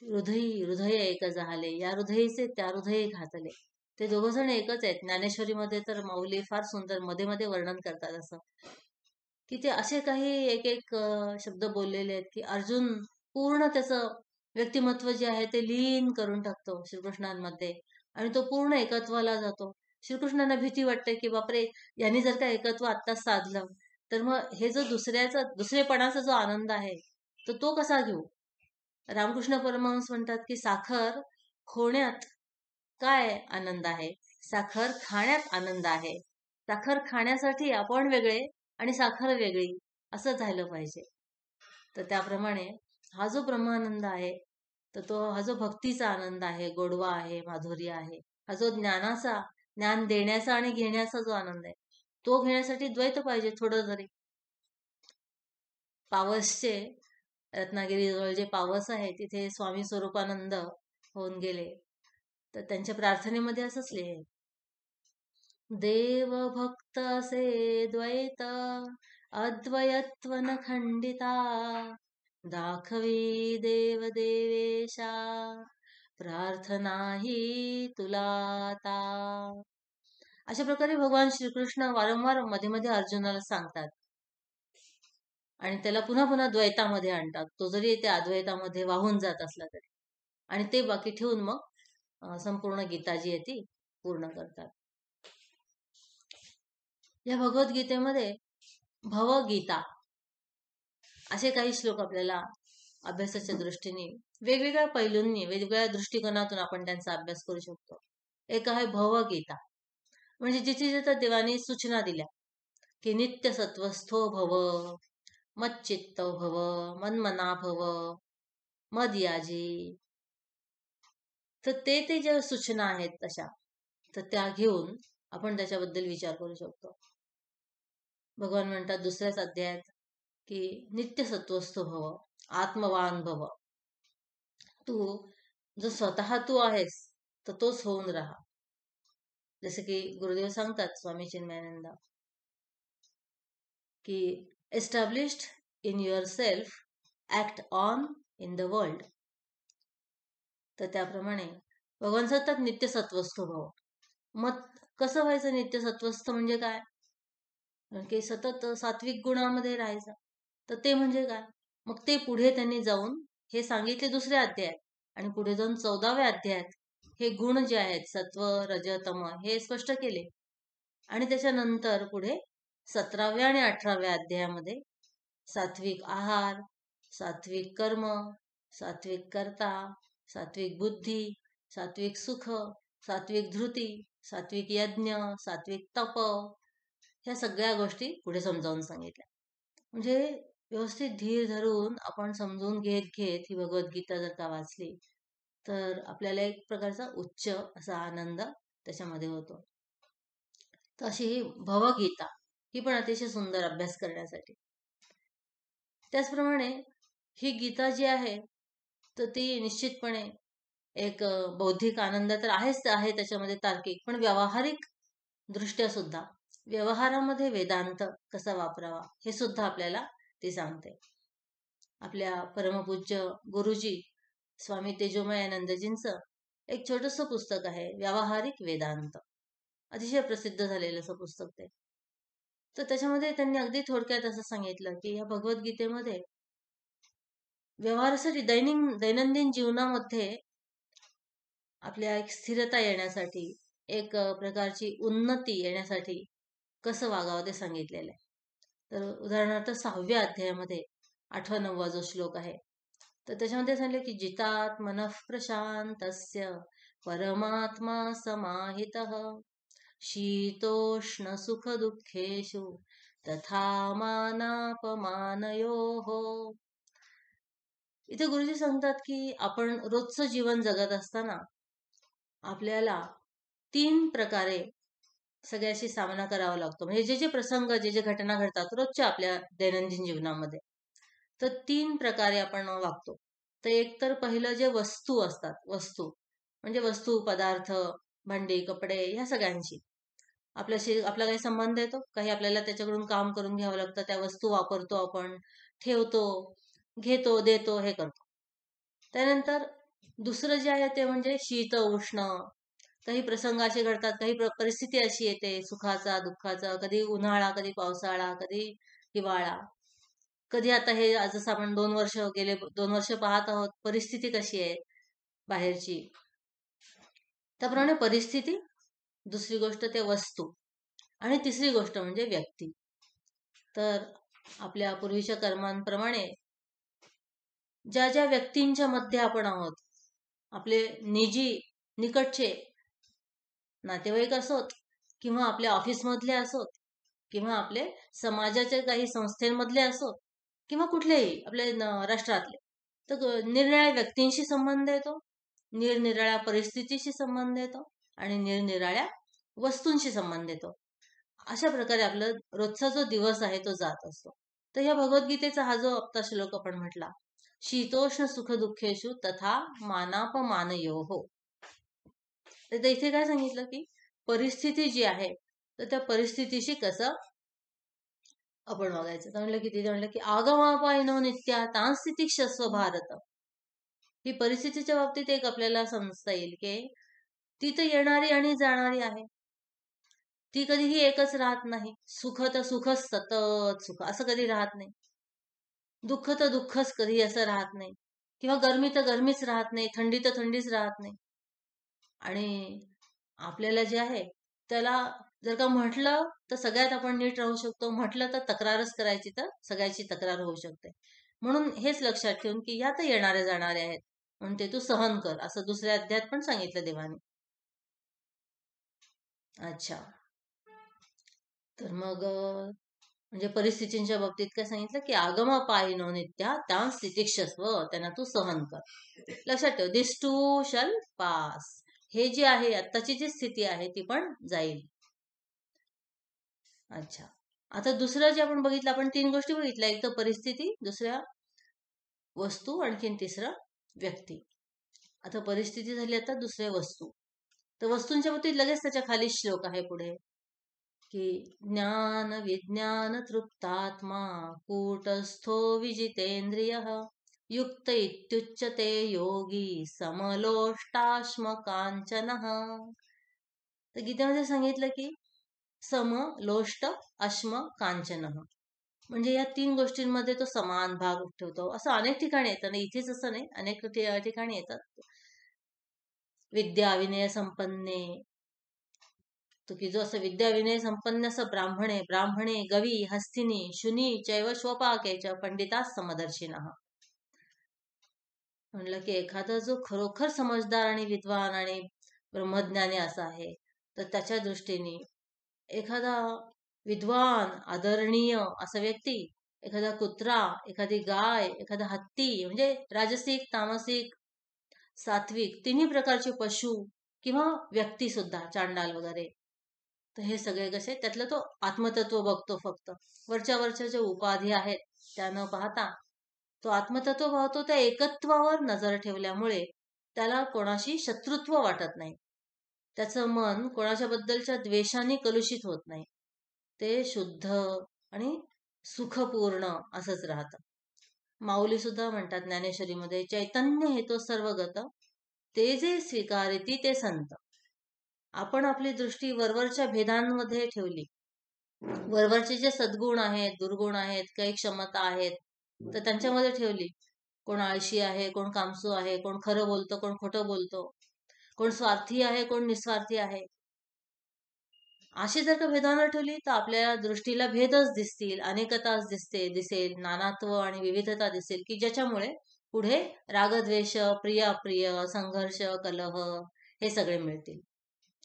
हृदय एक झाले, या हृदयीचे त्या हृदय घातले. ते दोघ जण एकच आहेत. ज्ञानेश्वरीमध्ये तर माऊली फार सुंदर मध्ये मध्ये वर्णन करतात, असं की ते असे काही एक एक शब्द बोललेले आहेत की अर्जुन पूर्ण त्याचं व्यक्तिमत्व जे आहे ते लीन करून टाकतो श्रीकृष्णांमध्ये, आणि तो पूर्ण एकत्वाला जातो. श्रीकृष्णांना भीती वाटते की बापरे, यांनी जर का एकत्व आत्ताच साधलं तर मग हे जो दुसरेपणाचा जो आनंद आहे, तर तो कसा घेऊ. रामकृष्ण परमहंस म्हणतात की साखर खोण्यात काय आनंद आहे, साखर खाण्यात आनंद आहे. साखर खाण्यासाठी आपण वेगळे आणि साखर वेगळी असं झालं पाहिजे. तर त्याप्रमाणे हा जो ब्रह्मानंद आहे, तर तो हा जो भक्तीचा आनंद आहे, गोडवा आहे, माधुर्य आहे, हा जो ज्ञान देण्याचा आणि घेण्याचा जो आनंद आहे, तो घेण्यासाठी द्वैत पाहिजे थोडं जरी. पावसचे रत्नागिरीजवळ जे पावस आहे, तिथे स्वामी स्वरूपानंद होऊन गेले, तर त्यांच्या प्रार्थनेमध्ये असंच लिहिले, देव भक्त असे द्वैत अद्वयत्व न खंडिता, दाखवी देव देवेशा प्रार्थना ही तुला ता. अशा प्रकारे भगवान श्रीकृष्ण वारंवार मध्ये मध्ये अर्जुनाला सांगतात आणि त्याला पुन्हा पुन्हा द्वैतामध्ये आणतात, तो जरी त्या अद्वैतामध्ये वाहून जात असला तरी. आणि ते बाकी ठेवून मग संपूर्ण गीता जी आहे ती पूर्ण करतात. या भगवद्गीतेमध्ये भवगीता असे काही श्लोक आपल्याला अभ्यासाच्या दृष्टीने वेगवेगळ्या पैलूंनी, वेगवेगळ्या दृष्टिकोनातून आपण त्यांचा अभ्यास करू शकतो. एक आहे भवगीता, म्हणजे जिथे जिथे देवाने सूचना दिल्या की नित्य सत्वस्थो भव, मच्चित्त भव, मनमना भव, मदयाजी, तर ते ज्या सूचना आहेत तशा, तर त्या घेऊन आपण त्याच्याबद्दल विचार करू शकतो. भगवान म्हणतात दुसऱ्याच अध्यायात की नित्य सत्वस्थ भव, आत्मवान भव. तू जो स्वतः तू आहेस तर तोच होऊन राहा. जसे की गुरुदेव सांगतात स्वामी चिन्मयानंद की established in your self, act on in the world. तर त्याप्रमाणे भगवान सांगतात नित्य सत्वस्थ भव. मग कसं व्हायचं नित्य सत्वस्थ, म्हणजे काय, की सतत सात्विक गुणामध्ये राहायचं. तर ते म्हणजे काय, मग ते पुढे त्यांनी जाऊन हे सांगितले दुसऱ्या अध्यायात, आणि पुढे जाऊन 14व्या अध्यायात हे गुण जे आहेत सत्व रज तम हे स्पष्ट केले. आणि त्याच्यानंतर पुढे 17व्या आणि 18व्या अध्यायामध्ये सात्विक आहार, सात्विक कर्म, सात्विक कर्ता, सात्विक बुद्धी, सात्विक सुख, सात्विक धृती, सात्विक यज्ञ, सात्विक तप, ह्या सगळ्या गोष्टी पुढे समजावून सांगितल्या. म्हणजे व्यवस्थित धीर धरून आपण समजून घेत घेत ही भगवद्गीता जर का वाचली तर आपल्याला एक प्रकारचा उच्च असा आनंद त्याच्यामध्ये होतो. तर अशी ही भवगीता ही पण अतिशय सुंदर अभ्यास करण्यासाठी. त्याचप्रमाणे ही गीता जी आहे तर ती निश्चितपणे एक बौद्धिक आनंद तर आहेच आहे त्याच्यामध्ये तार्किक, पण व्यावहारिक दृष्ट्या सुद्धा व्यवहारामध्ये वेदांत कसा वापरावा हे सुद्धा आपल्याला ती सांगते. आपल्या परमपूज्य गुरुजी स्वामी तेजोमयानंदजींचं एक छोटस पुस्तक आहे व्यावहारिक वेदांत, अतिशय प्रसिद्ध झालेलं असं पुस्तक ते. तर त्याच्यामध्ये त्यांनी अगदी थोडक्यात असं सांगितलं की या भगवद्गीतेमध्ये व्यवहारासाठी दैनंदिन जीवनामध्ये आपल्या एक स्थिरता येण्यासाठी, एक प्रकारची उन्नती येण्यासाठी कसं वागावं ते सांगितलेलं आहे. तर उदाहरणार्थ 6व्या अध्यायामध्ये 8वा-9वा जो श्लोक आहे तर त्याच्यामध्ये सांगितलं की जितात मनः प्रशांतस्य परमात्मा समाहितः शीतोष्ण सुख दुःखेषु तथा मानापमानयोः. इथे गुरुजी सांगतात की आपण रोजचं जीवन जगत असताना आपल्याला 3 प्रकारे सगळ्याशी सामना करावा लागतो. म्हणजे जे जे प्रसंग, जे जे घटना घडतात रोजच्या आपल्या दैनंदिन जीवनामध्ये, तर 3 प्रकारे आपण वागतो. तर एक तर पहिलं जे वस्तू असतात, वस्तू म्हणजे वस्तू, पदार्थ, भांडी, कपडे ह्या सगळ्यांशी आपल्याशी आपला काही संबंध येतो, काही आपल्याला त्याच्याकडून काम करून घ्यावं लागतं, त्या वस्तू वापरतो आपण, ठेवतो, घेतो, देतो, हे करतो. त्यानंतर दुसरं जे आहे ते म्हणजे शीत उष्ण, काही प्रसंग असे घडतात, काही परिस्थिती अशी येते सुखाचा दुःखाचा, कधी उन्हाळा, कधी पावसाळा, कधी हिवाळा, कधी आता हे जसं आपण 2 वर्ष पाहत आहोत परिस्थिती कशी आहे बाहेरची, त्याप्रमाणे परिस्थिती, दुसरी गोष्ट ते वस्तू, आणि तिसरी गोष्ट म्हणजे व्यक्ती. तर आपल्या पूर्वीच्या कर्मांप्रमाणे ज्या ज्या व्यक्तींच्या मध्ये आपण आहोत, आपले निजी निकटचे नातेवाईक असोत, किंवा आपल्या ऑफिसमधले असोत, किंवा आपले समाजाच्या काही संस्थेमधले असोत, किंवा कुठलेही आपले राष्ट्रातले, तर निरनिराळ्या व्यक्तींशी संबंध येतो, निरनिराळ्या परिस्थितीशी संबंध येतो, आणि निरनिराळ्या वस्तूंशी संबंध येतो. अशा प्रकारे आपलं रोजचा जो दिवस आहे तो जात असतो. तर या भगवद्गीतेचा हा जो आत्ता श्लोक आपण म्हटला, शीतोष्ण सुख दुःखेषु तथा मानापमानयोः, तर इथे काय सांगितलं की परिस्थिती जी आहे तर त्या परिस्थितीशी कसं आपण वागायचं. तर म्हणलं की तिथे म्हणलं की आगमापायनो नित्या तांस्थिती क्षस्व भारत. ही परिस्थितीच्या बाबतीत एक आपल्याला समजता येईल की ती तर येणारी आणि जाणारी आहे, ती कधीही एकच राहत नाही. सुख तर सुखच, सतत सुख असं कधी राहत नाही. दुःख तर दुःखच कधी असं राहत नाही, किंवा गरमी तर गरमीच राहत नाही, थंडी तर थंडीच राहत नाही. आणि आपल्याला जे आहे त्याला जर का म्हटलं तर सगळ्यात आपण नीट राहू शकतो, म्हटलं तर तक्रारच करायची तर सगळ्याची तक्रार होऊ शकते. म्हणून हेच लक्षात ठेवून की या तर येणारे जाणारे आहेत, म्हणून ते तू सहन कर, असं दुसऱ्या अध्यायात पण सांगितलं देवाने. अच्छा, तर मग म्हणजे परिस्थितींच्या बाबतीत काय सांगितलं की आगमा पायनो नित्या त्या स्थितिक्षस्व, त्यांना तू सहन कर. लक्षात ठेव, दिस टू शल पास. हे जे आहे आत्ताची जी स्थिती आहे ती पण जाईल. अच्छा, आता दुसरं जे आपण बघितलं, आपण 3 गोष्टी बघितल्या, एक तर परिस्थिती, दुसऱ्या वस्तू, आणखीन तिसरं व्यक्ती. आता परिस्थिती झाली, आता दुसऱ्या वस्तू. तर वस्तूंच्या बाबतीत लगेच त्याच्या खाली श्लोक आहे पुढे की ज्ञान विज्ञान तृप्तात्मा कूटस्थो विजितेंद्रिय युक्त इत्युच्यते योगी समलोष्टाश्म कांचन. तर गीतेमध्ये सांगितलं की सम लोष्ट अश्म कांचन, म्हणजे या 3 गोष्टींमध्ये तो समान भाग ठेवतो. असं अनेक ठिकाणी येतं ना, इथेच असं नाही, अनेक ठिकाणी येतात. विद्या विनय संपन्ने, तो की जो असं विद्या विनय संपन्न असं ब्राह्मणे गवी हस्तिनी शुनी चैव स्वपाकेच पंडिता समदर्शिनः. म्हणलं की एखादा जो खरोखर समजदार आणि विद्वान आणि ब्रह्मज्ञानी असा आहे, तर त्याच्या दृष्टीने एखादा विद्वान आदरणीय असा व्यक्ती, एखादा कुत्रा, एखादी गाय, एखादा हत्ती, म्हणजे राजसिक तामसिक सात्विक, तिन्ही प्रकारचे पशु किंवा व्यक्ती सुद्धा, चांडाल वगैरे, तर हे सगळे कसे, त्यातलं तो आत्मतत्व बघतो फक्त. वरच्या ज्या उपाधी आहेत त्या न पाहता तो आत्मतत्व पाहतो. त्या एकत्वावर नजर ठेवल्यामुळे त्याला कोणाशी शत्रुत्व वाटत नाही. त्याचं मन कोणाच्या बद्दलच्या द्वेषाने कलुषित होत नाही. ते शुद्ध आणि सुखपूर्ण असंच राहतं. माऊली सुद्धा म्हणतात ज्ञानेश्वरीमध्ये, चैतन्य हेतो सर्वगत, ते जे स्वीकारिती ते संत. आपण आपली दृष्टी वरवरच्या भेदांमध्ये ठेवली, वरवरचे जे सद्गुण आहेत, दुर्गुण आहेत, काही क्षमता आहेत, तर त्यांच्यामध्ये ठेवली. कोण आळशी आहे, कोण कामसू आहे, कोण खरं बोलतो, कोण खोटं बोलतो, कोण स्वार्थी आहे, कोण निस्वार्थी आहे, अशी जर का भेदांवर ठेवली तर आपल्या दृष्टीला भेदच दिसतील, अनेकताच दिसेल, नानात्व आणि विविधता दिसेल, की ज्याच्यामुळे पुढे रागद्वेष, प्रिय अप्रिय, संघर्ष, कलह हे सगळे मिळतील.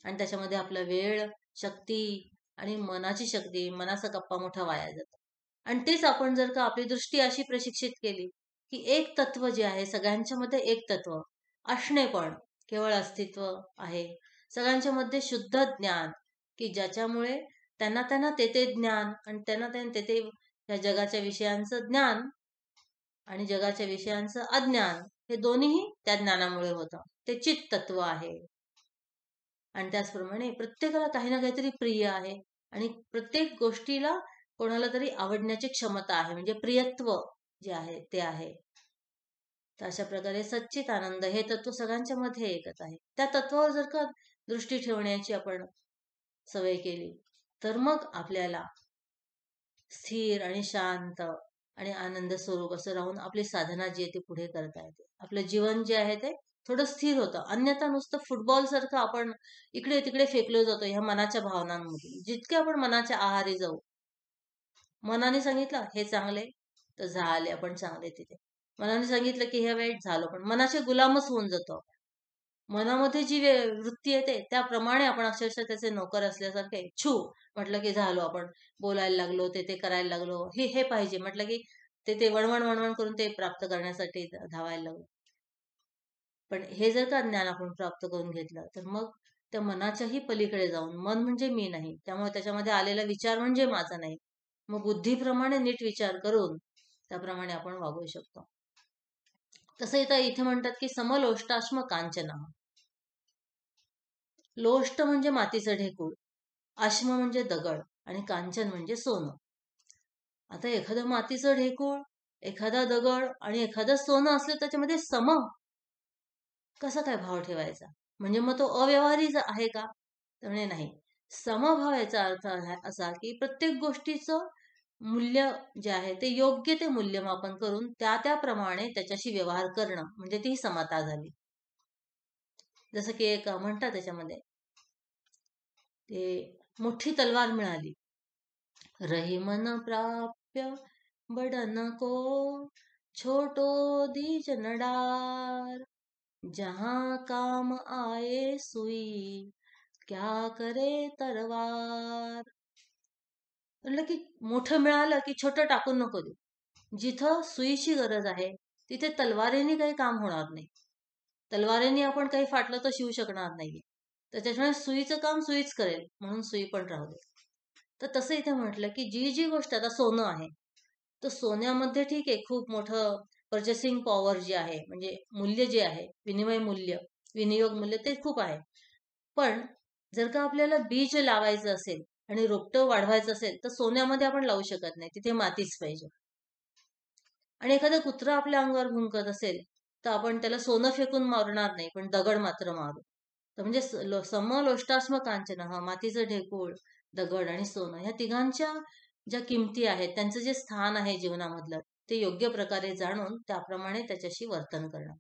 आणि त्याच्यामध्ये आपला वेळ, शक्ती आणि मनाची शक्ती, मनाचा कप्पा मोठा वाया जातो. आणि तेच आपण जर का आपली दृष्टी अशी प्रशिक्षित केली की एक तत्व जे आहे, सगळ्यांच्या मध्ये एक तत्व असणे, पण केवळ अस्तित्व आहे, सगळ्यांच्या मध्ये शुद्ध ज्ञान, की ज्याच्यामुळे त्यांना त्यांना ते ज्ञान आणि त्यांना ते या जगाच्या विषयांचं ज्ञान आणि जगाच्या विषयांचं अज्ञान, हे दोन्ही त्या ज्ञानामुळे होतं. ते चित तत्व आहे. आणि त्याचप्रमाणे प्रत्येकाला काही ना काहीतरी प्रिय आहे आणि प्रत्येक गोष्टीला कोणाला तरी आवडण्याची क्षमता आहे, म्हणजे प्रियत्व जे आहे ते आहे. तर अशा प्रकारे सच्चित आनंद हे तत्व सगळ्यांच्या मध्ये एकच आहे. त्या तत्वावर जर का दृष्टी ठेवण्याची आपण सवय केली तर मग आपल्याला स्थिर आणि शांत आणि आनंद स्वरूप असं राहून आपली साधना जी आहे ती पुढे करता येते. आपलं जीवन जे आहे ते थोडं स्थिर होतं. अन्यथा नुसतं फुटबॉल सारखं आपण इकडे तिकडे फेकलो जातो ह्या मनाच्या भावनांमध्ये. जितके आपण मनाच्या आहारी जाऊ, मनाने सांगितलं हे चांगले तर झाले आपण चांगले तिथे, मनाने सांगितलं की हे वाईट झालो, पण मनाचे गुलामच होऊन जातो. मनामध्ये जी वृत्ती येते त्याप्रमाणे आपण अक्षरशः त्याचे नोकर असल्यासारखे, छू म्हटलं की झालो आपण, बोलायला लागलो, ते करायला लागलो, हे पाहिजे म्हटलं की ते वणवण वणवण करून ते प्राप्त करण्यासाठी धावायला लागलो. पण हे जर का ज्ञान आपण प्राप्त करून घेतलं तर मग त्या मनाच्याही पलीकडे जाऊन, मन म्हणजे मी नाही, त्यामुळे त्याच्यामध्ये आलेला विचार म्हणजे माझा नाही, मग बुद्धीप्रमाणे नीट विचार करून त्याप्रमाणे आपण वागू शकतो. तसं इथे म्हणतात की समलोष्टाश्म कांचन. लोष्ट म्हणजे मातीचं ढेकूळ, आश्म म्हणजे दगड आणि कांचन म्हणजे सोनं. आता एखादं मातीचं ढेकूळ, एखादा दगड आणि एखादं सोनं असलं, त्याच्यामध्ये सम कसा काय भाव ठेवायचा? म्हणजे मग तो अव्यवहारीच आहे का? तर म्हणजे नाही. समभाव याचा अर्थ असा की प्रत्येक गोष्टीचं मूल्य जे आहे ते योग्य ते मूल्यमापन करून त्याप्रमाणे त्याच्याशी व्यवहार करणं, म्हणजे ती समता झाली. जसं की एक म्हणतात त्याच्यामध्ये, ते मोठी तलवार मिळाली, रहीमन प्राप्य बडन को छोटो दीज नडार, जहां काम आए सुई क्या करे तरवार. म्हटलं की मोठं मिळालं की छोटं टाकून नको देऊ. जिथं सुईची गरज आहे तिथे तलवारीने काही काम होणार नाही. तलवारीने आपण काही फाटलं तर शिवू शकणार नाहीये, तर त्याच्यामुळे सुईचं काम सुईच करेल, म्हणून सुई पण राहू दे. तर तसं इथे म्हटलं की जी गोष्ट, आता सोनं आहे तर सोन्यामध्ये ठीक आहे, खूप मोठं पर्चेसिंग पॉवर जे आहे, म्हणजे मूल्य जे आहे, विनिमय मूल्य, विनियोग मूल्य ते खूप आहे. पण जर का आपल्याला बीज लावायचं असेल आणि रोपटं वाढवायचं असेल तर सोन्यामध्ये आपण लावू शकत नाही, तिथे मातीच पाहिजे. आणि एखादं कुत्रं आपल्या अंगावर भुंकत असेल तर आपण त्याला सोनं फेकून मारणार नाही, पण दगड मात्र मारू. तर म्हणजे समलोष्टाश्म कांचन, हा मातीचं ढेकूळ, दगड आणि सोनं, ह्या तिघांच्या ज्या किमती आहेत, त्यांचं जे स्थान आहे जीवनामधलं, ते योग्य प्रकारे जाणून त्याप्रमाणे त्याच्याशी वर्तन करणं.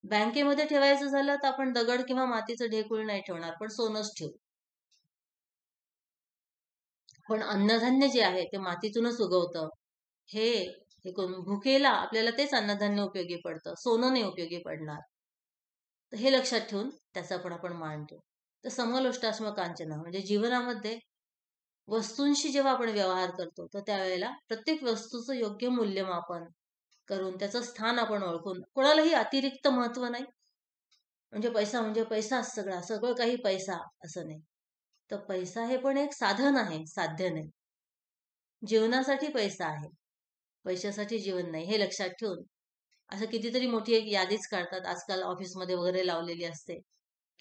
बँकेमध्ये ठेवायचं झालं तर आपण दगड किंवा मातीचं ढेकूळ नाही ठेवणार, पण सोनंच ठेवू. पण अन्नधान्य जे आहे ते मातीतूनच उगवतं, हे भुकेला आपल्याला तेच अन्नधान्य उपयोगी पडतं, सोनं नाही उपयोगी पडणार. तर हे लक्षात ठेवून त्याचा पण आपण मान ठेवू. तर समलोष्टाश्म कांचन म्हणजे जीवनामध्ये वस्तूंशी जेव्हा आपण व्यवहार करतो तर त्यावेळेला प्रत्येक वस्तूचं योग्य मूल्यमापन करून त्याचं स्थान आपण ओळखून, कोणालाही अतिरिक्त महत्व नाही म्हणजे पैसा सगळं काही पैसा असं नाही. तर पैसा हे पण एक साधन आहे, साध्य नाही. जीवनासाठी पैसा आहे, पैशासाठी जीवन नाही, हे लक्षात ठेवून असं कितीतरी मोठी एक यादीच काढतात आजकाल ऑफिसमध्ये वगैरे लावलेली असते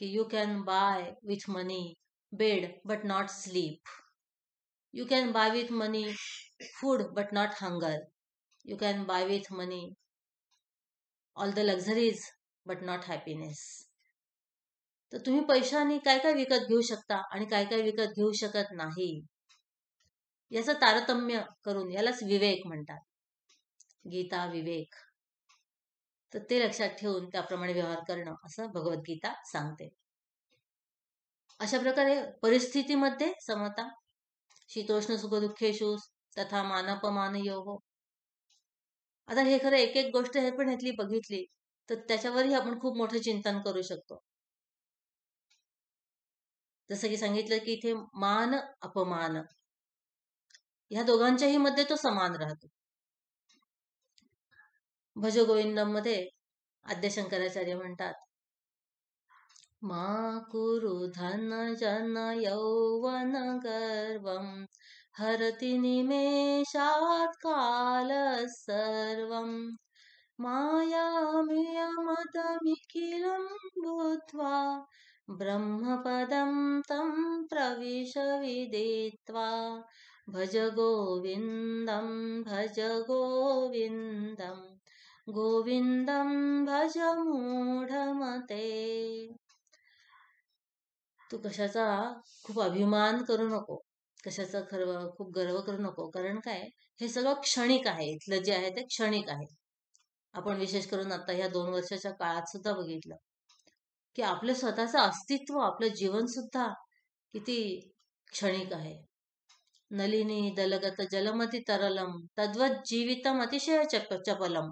की you can buy with money bed but not sleep. You can buy with money food but not hunger. You can buy with money all the luxuries but not happiness. तर तुम्ही पैशाने काय काय विकत घेऊ शकता आणि काय काय विकत घेऊ शकत नाही, याचं तारतम्य करून यालाच विवेक म्हणतात. गीता विवेक. तर ते लक्षात ठेवून त्याप्रमाणे व्यवहार करणं असं भगवद्गीता सांगते. अशा प्रकारे परिस्थितीमध्ये समता, शीतोष्ण सुख दुःखेषु तथा मानापमानयोः. आता हे खरं एक एक गोष्ट हे पण ह्यातली बघितली तर त्याच्यावरही आपण खूप मोठं चिंतन करू शकतो. जसं की सांगितलं की इथे मान अपमान ह्या दोघांच्याही मध्ये तो समान राहतो. भज गोविंदम मध्ये आद्यशंकराचार्य म्हणतात, मा कुरु धन जन यौवन गर्वम हरति निमेषात् काल सर्वम मायामयमदमिखिलं बुद्ध्वा ब्रह्मपदं तं प्रविश विदित्वा भज गोविन्दं गोविन्दं भज मूढमते. तू कशाचा खूप अभिमान करू नको, कशाचा खूप गर्व करू नको, कारण काय हे सगळं क्षणिक आहे. इथलं जे आहे ते क्षणिक आहे. आपण विशेष करून आता ह्या 2 वर्षाच्या काळात सुद्धा बघितलं की आपलं स्वतःचं अस्तित्व, आपलं जीवन सुद्धा किती क्षणिक आहे. नलिनी दलगत जलमती तरलम तद्वत जीवितम अतिशय चपलम.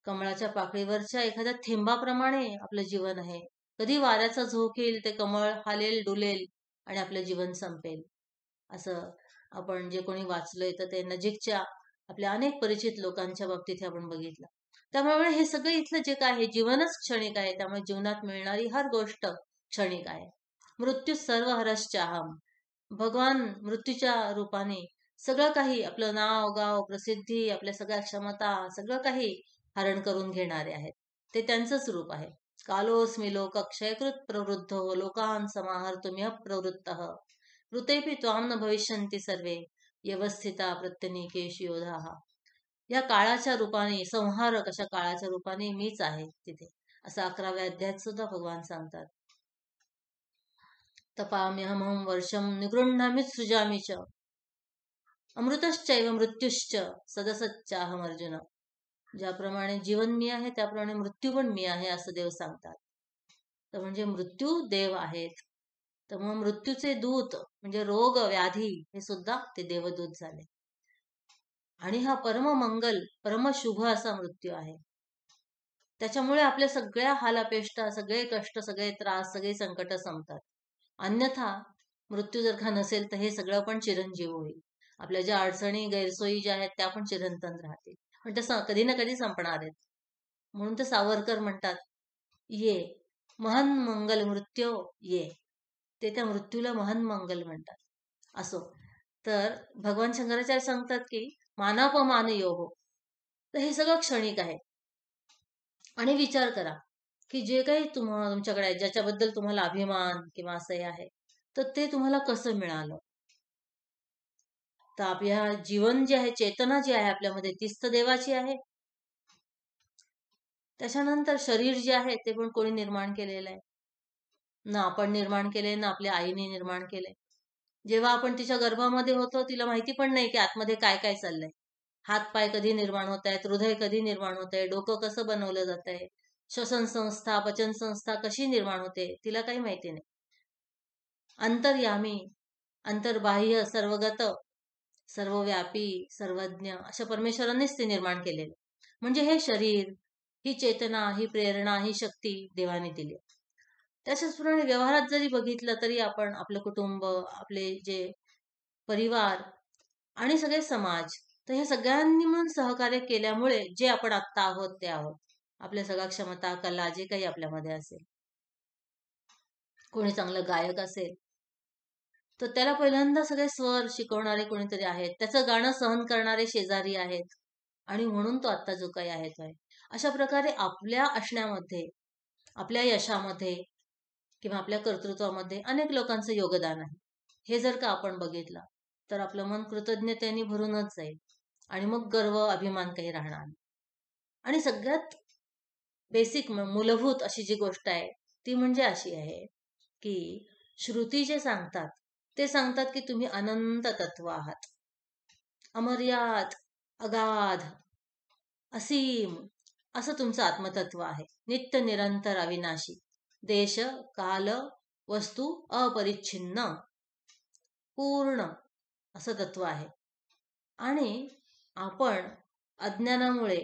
कमळाच्या पाकळीवरच्या एखाद्या थेंबाप्रमाणे आपलं जीवन आहे. कधी वाऱ्याचा झोक येईल, ते कमळ हालेल डुलेल आणि आपलं जीवन संपेल. असं आपण जे कोणी वाचलंय तर ते नजीकच्या आपल्या अनेक परिचित लोकांच्या बाबतीत आपण बघितलं. त्यामुळे हे सगळं इथलं जे काय आहे जीवनच क्षणिक आहे. त्यामुळे जीवनात मिळणारी हर गोष्ट क्षणिक आहे. मृत्यू सर्व हरश्चाहम. भगवान मृत्यूच्या रूपाने सगळं काही, आपलं नाव गाव प्रसिद्धी, आपल्या सगळ्या क्षमता, सगळं काही हरण करून घेणारे आहेत. ते त्यांचंच रूप आहे. कालोस्मि लोक क्षयकृत प्रवृद्धो लोकान समाहर्तुमिह प्रवृत्तः ऋतेपि त्वाम न भविष्यन्ति सर्वे व्यवस्थिता प्रत्यनीकेश योधाः. या काळाच्या रूपाने, संहारक अशा काळाच्या रूपाने मीच आहे तिथे, असं 11व्या अध्यायात सुद्धा भगवान सांगतात. तपाम्यहमं वर्षम निगृह्णामि सृजामि च अमृतश्चैव मृत्युश्च सदसच्चाहम अर्जुन. ज्याप्रमाणे जीवन मी आहे त्याप्रमाणे मृत्यू पण मी आहे असं देव सांगतात. तर म्हणजे मृत्यू देव आहेत. तर मग मृत्यूचे दूत म्हणजे रोग व्याधी हे सुद्धा ते देवदूत झाले. आणि हा परममंगल परमशुभ असा मृत्यू आहे. त्याच्यामुळे आपल्या सगळ्या हालापेष्टा, सगळे कष्ट, सगळे त्रास, सगळे संकट संपतात. अन्यथा मृत्यू जर का नसेल तर हे सगळं पण चिरंजीव होईल. आपल्या ज्या अडचणी गैरसोयी ज्या आहेत त्या पण चिरंतन राहतील, पण त्या कधी ना कधी संपणार आहेत. म्हणून तर सावरकर म्हणतात, ये महान मंगल मृत्यू ये. ते त्या मृत्यूला महान मंगल म्हणतात. असो, तर भगवान शंकराचार्य सांगतात की मानापमान योग. तर हे सगळं क्षणिक आहे. आणि विचार करा की जे काही तुमच्याकडे आहे, ज्याच्याबद्दल तुम्हाला अभिमान किंवा असं आहे, तर ते तुम्हाला कसं मिळालं. तर आपल्या जीवन जे आहे, चेतना जी आहे आपल्यामध्ये, तीच तर देवाची आहे. त्याच्यानंतर शरीर जे आहे ते पण कोणी निर्माण केलेलं आहे, ना आपण निर्माण केले ना आपल्या आईने निर्माण केले. जेव्हा आपण तिच्या गर्भामध्ये होतो तिला माहिती पण नाही की आतमध्ये काय काय चाललंय. हात पाय कधी निर्माण होत आहेत, हृदय कधी निर्माण होत आहे, डोकं कसं बनवलं जात आहे, श्वसन संस्था पचन संस्था कशी निर्माण होते, तिला काही माहिती नाही. अंतर्यामी, अंतर्बाह्य, सर्वगत, सर्वव्यापी, सर्वज्ञ अशा परमेश्वरांनीच ते निर्माण केलेले. म्हणजे हे शरीर, ही चेतना, ही प्रेरणा, ही शक्ती देवाने दिली. त्याच्याचप्रमाणे व्यवहारात जरी बघितलं तरी आपण आपलं कुटुंब, आपले जे परिवार आणि सगळे समाज, तर हे सगळ्यांनी म्हणून सहकार्य केल्यामुळे जे आपण आत्ता आहोत ते आहोत. आपल्या सगळ्या क्षमता, कला जे काही आपल्यामध्ये असेल. कोणी चांगलं गायक असेल तर त्याला पहिल्यांदा सगळे स्वर शिकवणारे कोणीतरी आहेत, त्याचं गाणं सहन करणारे शेजारी आहेत, आणि म्हणून तो आता जो काही आहे तो आहे. अशा प्रकारे आपल्या असण्यामध्ये, आपल्या यशामध्ये किंवा आपल्या कर्तृत्वामध्ये अनेक लोकांचं योगदान आहे. हे जर का आपण बघितलं तर आपलं मन कृतज्ञतेने भरूनच जाईल, आणि मग गर्व अभिमान काही राहणार नाही. आणि सगळ्यात बेसिक मूलभूत अशी जी गोष्ट आहे ती म्हणजे अशी आहे की श्रुती जे सांगतात ते सांगतात की तुम्ही अनंत तत्व आहात, अमर्याद, अगाध, असीम असं तुमचं आत्मतत्व आहे. नित्य निरंतर अविनाशी, देश काल वस्तू अपरिच्छिन्न, पूर्ण असं तत्व आहे. आणि आपण अज्ञानामुळे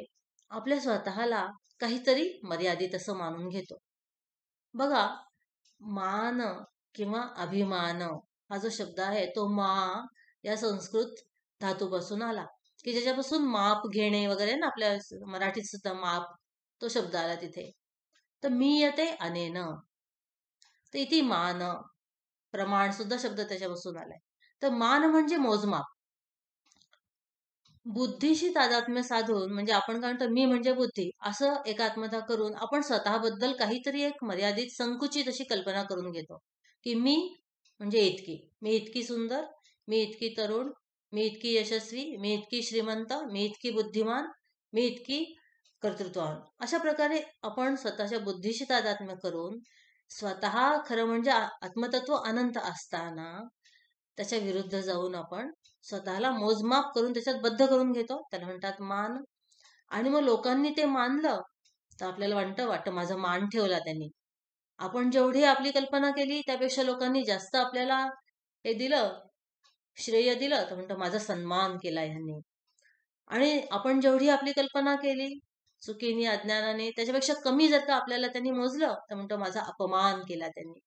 आपल्या स्वतःला काहीतरी मर्यादित असं मानून घेतो. बघा, मान किंवा अभिमान हा जो शब्द आहे तो मा या संस्कृत धातूपासून आला, की ज्याच्यापासून माप घेणे वगैरे ना, आपल्या मराठीत सुद्धा माप तो शब्द आला तिथे. तर मी येते अनेन, तर इथे मान, प्रमाण सुद्धा शब्द त्याच्यापासून आलाय. तर मान म्हणजे मोजमाप. बुद्धीशी तादात्म्य साधून, म्हणजे आपण काय म्हणतो मी म्हणजे बुद्धी, असं एकात्मता करून आपण स्वतःबद्दल काहीतरी एक मर्यादित संकुचित अशी कल्पना करून घेतो की मी म्हणजे इतकी, मी इतकी सुंदर, मी इतकी तरुण, मी इतकी यशस्वी, मी इतकी श्रीमंत, मी इतकी बुद्धिमान, मी इतकी कर्तृत्ववान. अशा प्रकारे आपण स्वतःच्या बुद्धीशी तादात्म्य करून स्वतः खरं म्हणजे आत्मतत्व अनंत असताना त्याच्या विरुद्ध जाऊन आपण स्वतःला मोजमाप करून त्याच्यात बद्ध करून घेतो, त्याला म्हणतात मान. आणि मग लोकांनी ते मानलं तर आपल्याला वाटतं माझा मान ठेवला त्यांनी. आपण जेवढी आपली कल्पना केली त्यापेक्षा लोकांनी जास्त आपल्याला हे दिलं, श्रेय दिलं, तर म्हणतं माझा सन्मान केला ह्यांनी. आणि आपण जेवढी आपली कल्पना केली चुकीने, अज्ञानाने, त्याच्यापेक्षा कमी जर का आपल्याला त्यांनी मोजलं तर म्हणतं माझा अपमान केला त्यांनी.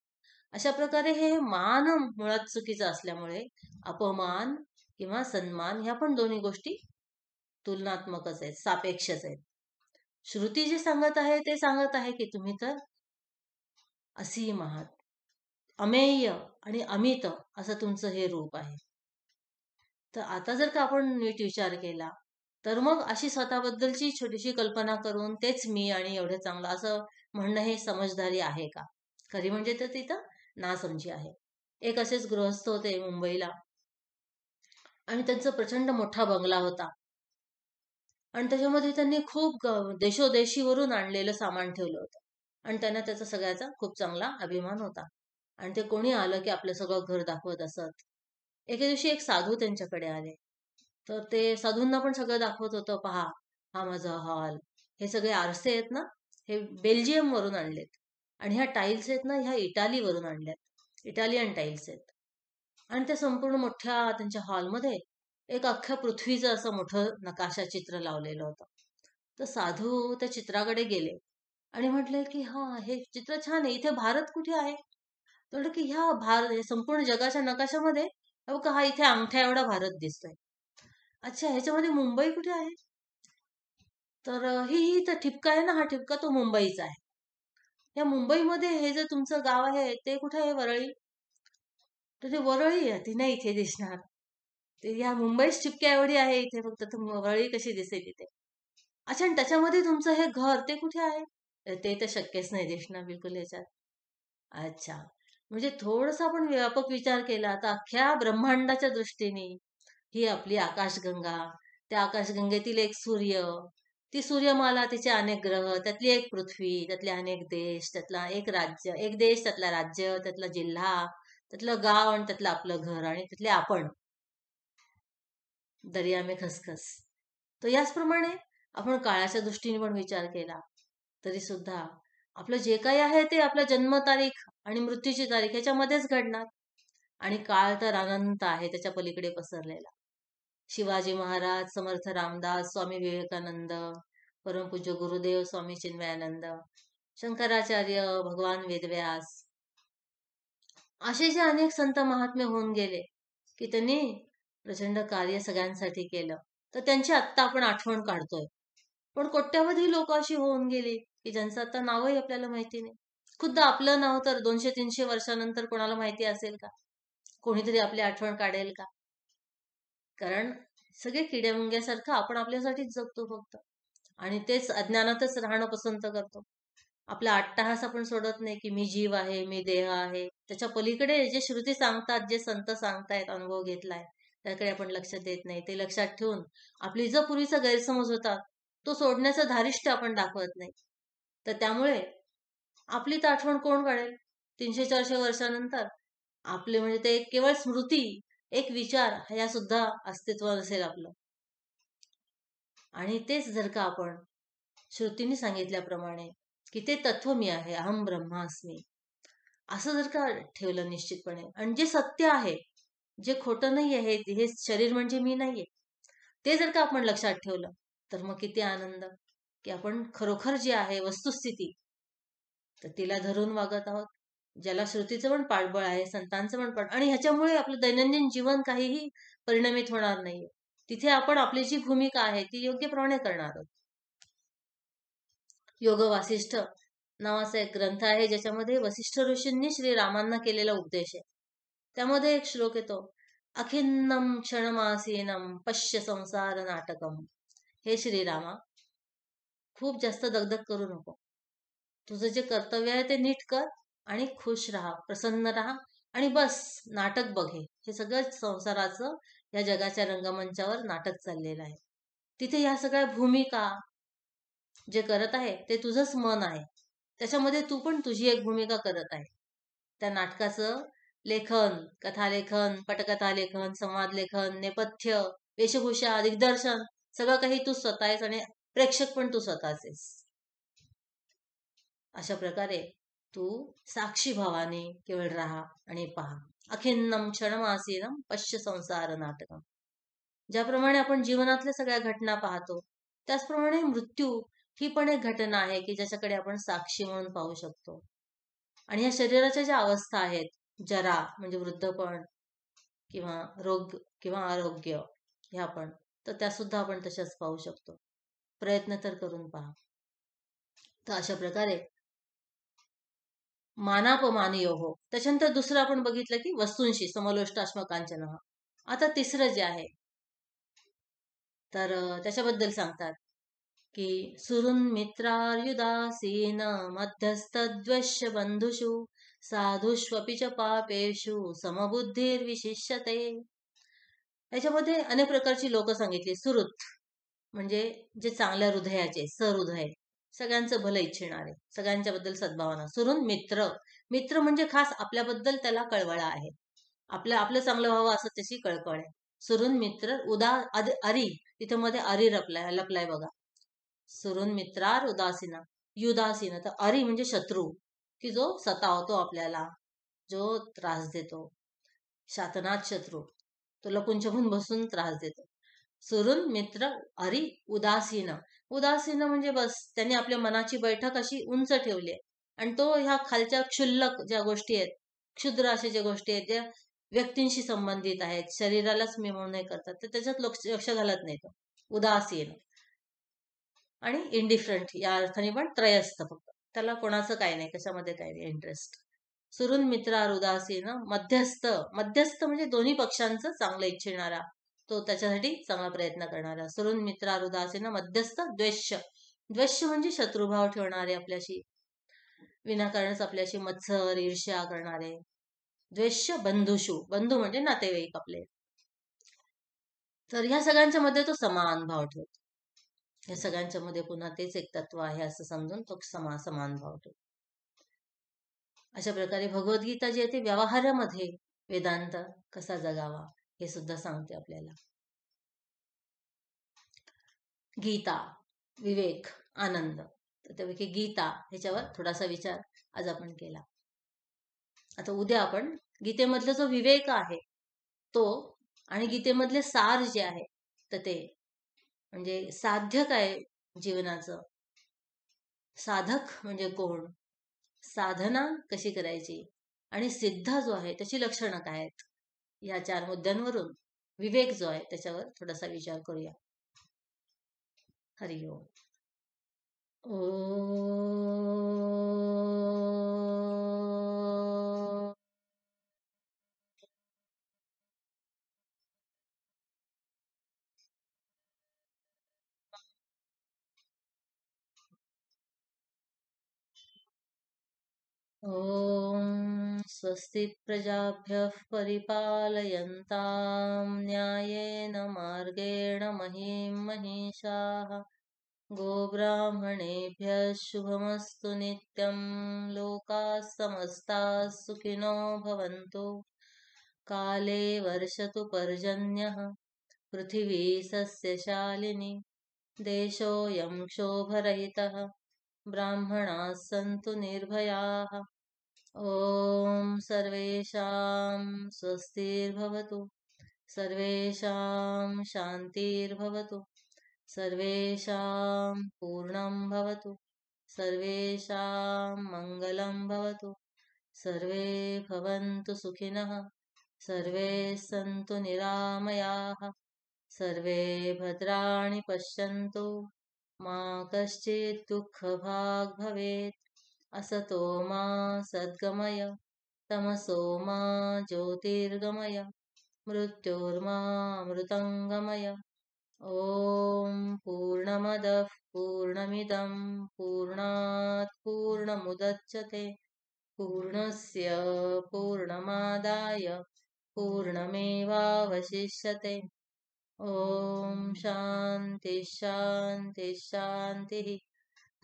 अशा प्रकारे हे मान मुळात चुकीचं असल्यामुळे अपमान किंवा सन्मान ह्या पण दोन्ही गोष्टी तुलनात्मकच आहेत, सापेक्षच आहेत. श्रुती जे सांगत आहे ते सांगत आहे की तुम्ही तर असीम आहात, अमेय आणि अमित असं तुमचं हे रूप आहे. तर आता जर का आपण नीट विचार केला तर मग अशी स्वतःबद्दलची छोटीशी कल्पना करून तेच मी आणि एवढं चांगलं असं म्हणणं हे समजदारी आहे का? खरी म्हणजे तर तिथं नासमजी आहे. एक असेच गृहस्थ होते मुंबईला, आणि त्यांचा प्रचंड मोठा बंगला होता, आणि त्याच्यामध्ये त्यांनी खूप देशोदेशीवरून आणलेलं सामान ठेवलं होतं, आणि त्यांना त्याचा सगळ्याचा खूप चांगला अभिमान होता. आणि ते कोणी आलं की आपलं सगळं घर दाखवत असत. एके दिवशी एक साधू त्यांच्याकडे आले, तर ते साधूंना पण सगळं दाखवत होतं, पहा हा माझा हॉल, हे सगळे आरसे आहेत ना, हे बेल्जियम वरून आणलेत, आणि ह्या टाईल्स आहेत ना ह्या इटालीवरून आणल्यात, इटालियन टाईल्स आहेत. आणि त्या संपूर्ण मोठ्या त्यांच्या हॉलमध्ये एक अख्ख्या पृथ्वीचं असं मोठं नकाशा चित्र लावलेलं होतं. तर साधू त्या चित्राकडे गेले आणि म्हटले की हा हे चित्र छान आहे, इथे भारत कुठे आहे? तर म्हटलं की ह्या भारत संपूर्ण जगाच्या नकाशामध्ये बघा हा इथे अंगठ्या एवढा भारत दिसतोय. अच्छा, ह्याच्यामध्ये मुंबई कुठे आहे? तर ही तर ठिपका आहे ना, हा ठिपका तो मुंबईचा आहे. या मुंबईमध्ये हे जे तुमचं गाव आहे ते कुठे आहे? वरळी. तर ते वरळी आहे, ती नाही इथे दिसणार. ते या मुंबईच ठिपक्या एवढी आहे इथे, फक्त वरळी कशी दिसेल तिथे? अच्छा, आणि त्याच्यामध्ये तुमचं हे घर ते कुठे आहे? ते तर शक्यच नाही दिसणार बिलकुल याच्यात. अच्छा, म्हणजे थोडस आपण व्यापक विचार केला तर अख्ख्या ब्रह्मांडाच्या दृष्टीने ही आपली आकाशगंगा, त्या आकाशगंगेतील एक सूर्य, ती सूर्यमाला, तिचे अनेक ग्रह, त्यातली एक पृथ्वी, त्यातले अनेक देश, त्यातला एक राज्य, एक देश, त्यातला राज्य, त्यातला जिल्हा, त्यातलं गाव, आणि त्यातलं आपलं घर, आणि त्यातले आपण, दर्या में खसखस. तर याचप्रमाणे आपण काळाच्या दृष्टीने पण विचार केला तरी सुद्धा आपलं जे काही आहे ते आपल्या जन्मतारीख आणि मृत्यूची तारीख ह्याच्यामध्येच घडणार. आणि काळ तर अनंत आहे, त्याच्या पलीकडे पसरलेला. शिवाजी महाराज, समर्थ रामदास, स्वामी विवेकानंद, परमपूज्य गुरुदेव स्वामी चिन्मयानंद, शंकराचार्य, भगवान वेदव्यास, असे जे अनेक संत महात्मे होऊन गेले की त्यांनी प्रचंड कार्य सगळ्यांसाठी केलं, तर त्यांची आत्ता आपण आठवण काढतोय. पण कोट्यावधी लोक अशी होऊन गेली की ज्यांचं आता नावही आपल्याला माहिती नाही. खुद्द आपलं नाव तर 200-300 वर्षानंतर कोणाला माहिती असेल का? कोणीतरी आपली आठवण काढेल का? कारण सगळे किड्यामुंग्यासारखं आपण आपल्यासाठीच जगतो फक्त, आणि तेच अज्ञानातच राहणं पसंत करतो. आपला अट्टहास आपण सोडत नाही की मी जीव आहे, मी देह आहे. त्याच्या पलीकडे जे श्रुती सांगतात, जे संत सांगतायत, अनुभव घेतलाय, त्याकडे आपण लक्ष देत नाही. ते लक्षात ठेवून आपली जो पूर्वीचा गैरसमज होता तो सोडण्याचं धारिष्ट्य आपण दाखवत नाही. तर त्यामुळे आपलीच आठवण कोण काढेल 300-400 वर्षानंतर? आपले म्हणजे ते केवळ स्मृती, एक विचार ह्या सुद्धा अस्तित्व असेल आपलं. आणि तेच जर का आपण श्रुतीने सांगितल्याप्रमाणे की ते तत्व मी आहे, अहम ब्रह्मास्मी, असं जर का ठेवलं निश्चितपणे, आणि जे सत्य आहे, जे खोटं नाही आहे, हे शरीर म्हणजे मी नाहीये, ते जर का आपण लक्षात ठेवलं, तर मग किती आनंद की आपण खरोखर जे आहे वस्तुस्थिती, तर तिला धरून वागत आहोत. ज्याला श्रुतीचं पण पाठबळ आहे, संतांचं पण पाठ, आणि ह्याच्यामुळे आपलं दैनंदिन जीवन काहीही परिणामित होणार नाहीये. तिथे आपण आपली जी भूमिका आहे ती योग्यप्रमाणे करणार आहोत. योग वासिष्ठ नावाचा एक ग्रंथ आहे, ज्याच्यामध्ये वसिष्ठ ऋषींनी श्रीरामांना केलेला उपदेश आहे. त्यामध्ये एक श्लोक येतो, अखिन्नम क्षणमासीनम पश्य संसार नाटकम. हे श्रीरामा, खूप जास्त दगदग करू नको. तुझं जे कर्तव्य आहे ते नीट कर आणि खुश राहा, प्रसन्न राहा, आणि बस नाटक बघे. हे सगळं संसाराचं या जगाच्या रंगमंचावर नाटक चाललेलं आहे. तिथे या सगळ्या भूमिका जे करत आहे ते तुझंच मन आहे. त्याच्यामध्ये तू पण तुझी एक भूमिका करत आहे. त्या नाटकाचं लेखन, कथालेखन, पटकथा लेखन, संवाद लेखन, नेपथ्य, वेशभूषा, दिग्दर्शन, सगळं काही तू स्वतः आहेस, आणि प्रेक्षक पण तू स्वतःच आहेस. अशा प्रकारे तू साक्षी भावाने केवळ राहा आणि पहा. अखिन्नम क्षणमासीनम पश्य संसार नाटकम. ज्याप्रमाणे आपण जीवनातल्या सगळ्या घटना पाहतो, त्याचप्रमाणे मृत्यू ही पण एक घटना आहे की ज्याच्याकडे आपण साक्षी म्हणून पाहू शकतो. आणि या शरीराच्या ज्या अवस्था आहेत, जरा म्हणजे वृद्धपण, किंवा रोग किंवा आरोग्य, ह्या पण, तर त्या सुद्धा आपण तशाच पाहू शकतो. प्रयत्न तर करून पहा. तर अशा प्रकारे मानापमानयोः. त्याच्यानंतर दुसरं आपण बघितलं की वस्तूंशी समलोष्टाश्मकांचन. आता तिसरं जे आहे, तर त्याच्याबद्दल सांगतात की सुहृन् मित्रार्युदासीन मध्यस्थद्वश्य बंधुषु साधुष्वपि च पापेषु समबुद्धिर्विशिष्यते. याच्यामध्ये अनेक प्रकारची लोक सांगितली. सुहृत म्हणजे जे चांगल्या हृदयाचे, सहृदय, सगळ्यांचं भलं इच्छिणारे, सगळ्यांच्या बद्दल सद्भावना. सुहृद मित्र, मित्र म्हणजे खास आपल्याबद्दल त्याला कळवळा आहे, आपलं चांगलं व्हावं असं त्याची कळकळ आहे. सुहृद मित्र. अरी, तिथे मध्ये अरी लपलाय बघा. सुहृद मित्रार उदासीना, युदासीन. तर अरी म्हणजे शत्रू, की जो सतावतो आपल्याला, जो त्रास देतो. शातनात शत्रू, तो लपून छपून बसून त्रास देतो. सुहृद मित्र अरी उदासीन. उदासीन म्हणजे बस त्यांनी आपल्या मनाची बैठक अशी उंच ठेवली आहे, आणि तो ह्या खालच्या क्षुल्लक ज्या गोष्टी आहेत, क्षुद्र अशा ज्या गोष्टी आहेत, ज्या व्यक्तींशी संबंधित आहेत, शरीरालाच मी म्हणून नाही करतात, तर त्याच्यात लक्ष घालत नाही तो. उदासीन आणि इंडिफरंट या अर्थाने पण त्रयस्थ, फक्त त्याला कोणाचं काही नाही, कशामध्ये काही नाही इंटरेस्ट. सुहृद मित्रार उदासीन. मध्यस्थ, मध्यस्थ म्हणजे दोन्ही पक्षांचं चांगलं इच्छिणारा, तो त्याच्यासाठी चांगला प्रयत्न करणारा. सुहृद मित्रार उदासीन. मध्यस्थ. द्वेष्य, द्वेष्य म्हणजे शत्रुभाव ठेवणारे, आपल्याशी विनाकारणच आपल्याशी मत्सर ईर्ष्या करणारे. द्वेष्य बंधुषु, बंधू म्हणजे नातेवाईक आपले. तर ह्या सगळ्यांच्या मध्ये तो समान भाव ठेवतो. या सगळ्यांच्या मध्ये पुन्हा तेच एक तत्व आहे असं समजून तो समान भाव ठेवतो. अशा प्रकारे भगवद्गीता जी आहे ती व्यवहारामध्ये वेदांत कसा जगावा हे सुद्धा सांगते आपल्याला. गीता, विवेक, आनंद. तर त्यापैकी गीता ह्याच्यावर थोडासा विचार आज आपण केला. आता उद्या आपण गीतेमधला जो विवेक आहे तो, आणि गीतेमधले सार जे आहे, तर ते म्हणजे साध्य काय जीवनाचं, साधक म्हणजे कोण, साधना कशी करायची, आणि सिद्ध जो आहे त्याची लक्षणं काय आहेत, या 4 मुद्द्यांवरून विवेक जो आहे त्याच्यावर थोडासा विचार करूया. हरि ओम. ओ ॐ स्वस्ति प्रजाभ्यः परिपालयन्तां न्यायेन मार्गेण महीं महिषाः गोब्राह्मणेभ्यः शुभमस्तु नित्यं लोकाः समस्ताः सुखिनो भवन्तु काले वर्षतु पर्जन्यः पृथिवी सस्यशालिनी देशोऽयं क्षोभरहितः ब्राह्मणाः सन्तु निर्भयाः ॐ सर्वेषां स्वस्तिर्भवतु सर्वेषां शान्तिर्भवतु सर्वेषां पूर्णं भवतु सर्वेषां मङ्गलं भवतु सर्वे भवन्तु सुखिनः सर्वे सन्तु निरामयाः सर्वे भद्राणि पश्यन्तु मा कश्चित् दुःखभाग् भवेत् असतो मा सद्गमय तमसो मा ज्योतिर्गमय मृत्योर्मामृतङ्गमय ॐ पूर्णमदः पूर्णमिदं पूर्णात् पूर्णमुदच्यते पूर्णस्य पूर्णमादाय पूर्णमेवावशिष्यते ॐ शान्ति शान्ति शान्तिः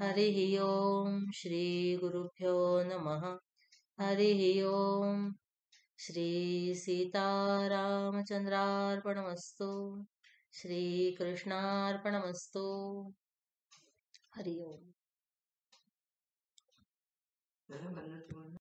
हरिः ॐ श्रीगुरुभ्यो नमः हरिः ॐ श्रीसीतारामचन्द्रार्पणमस्तु श्रीकृष्णार्पणमस्तु हरि ओम्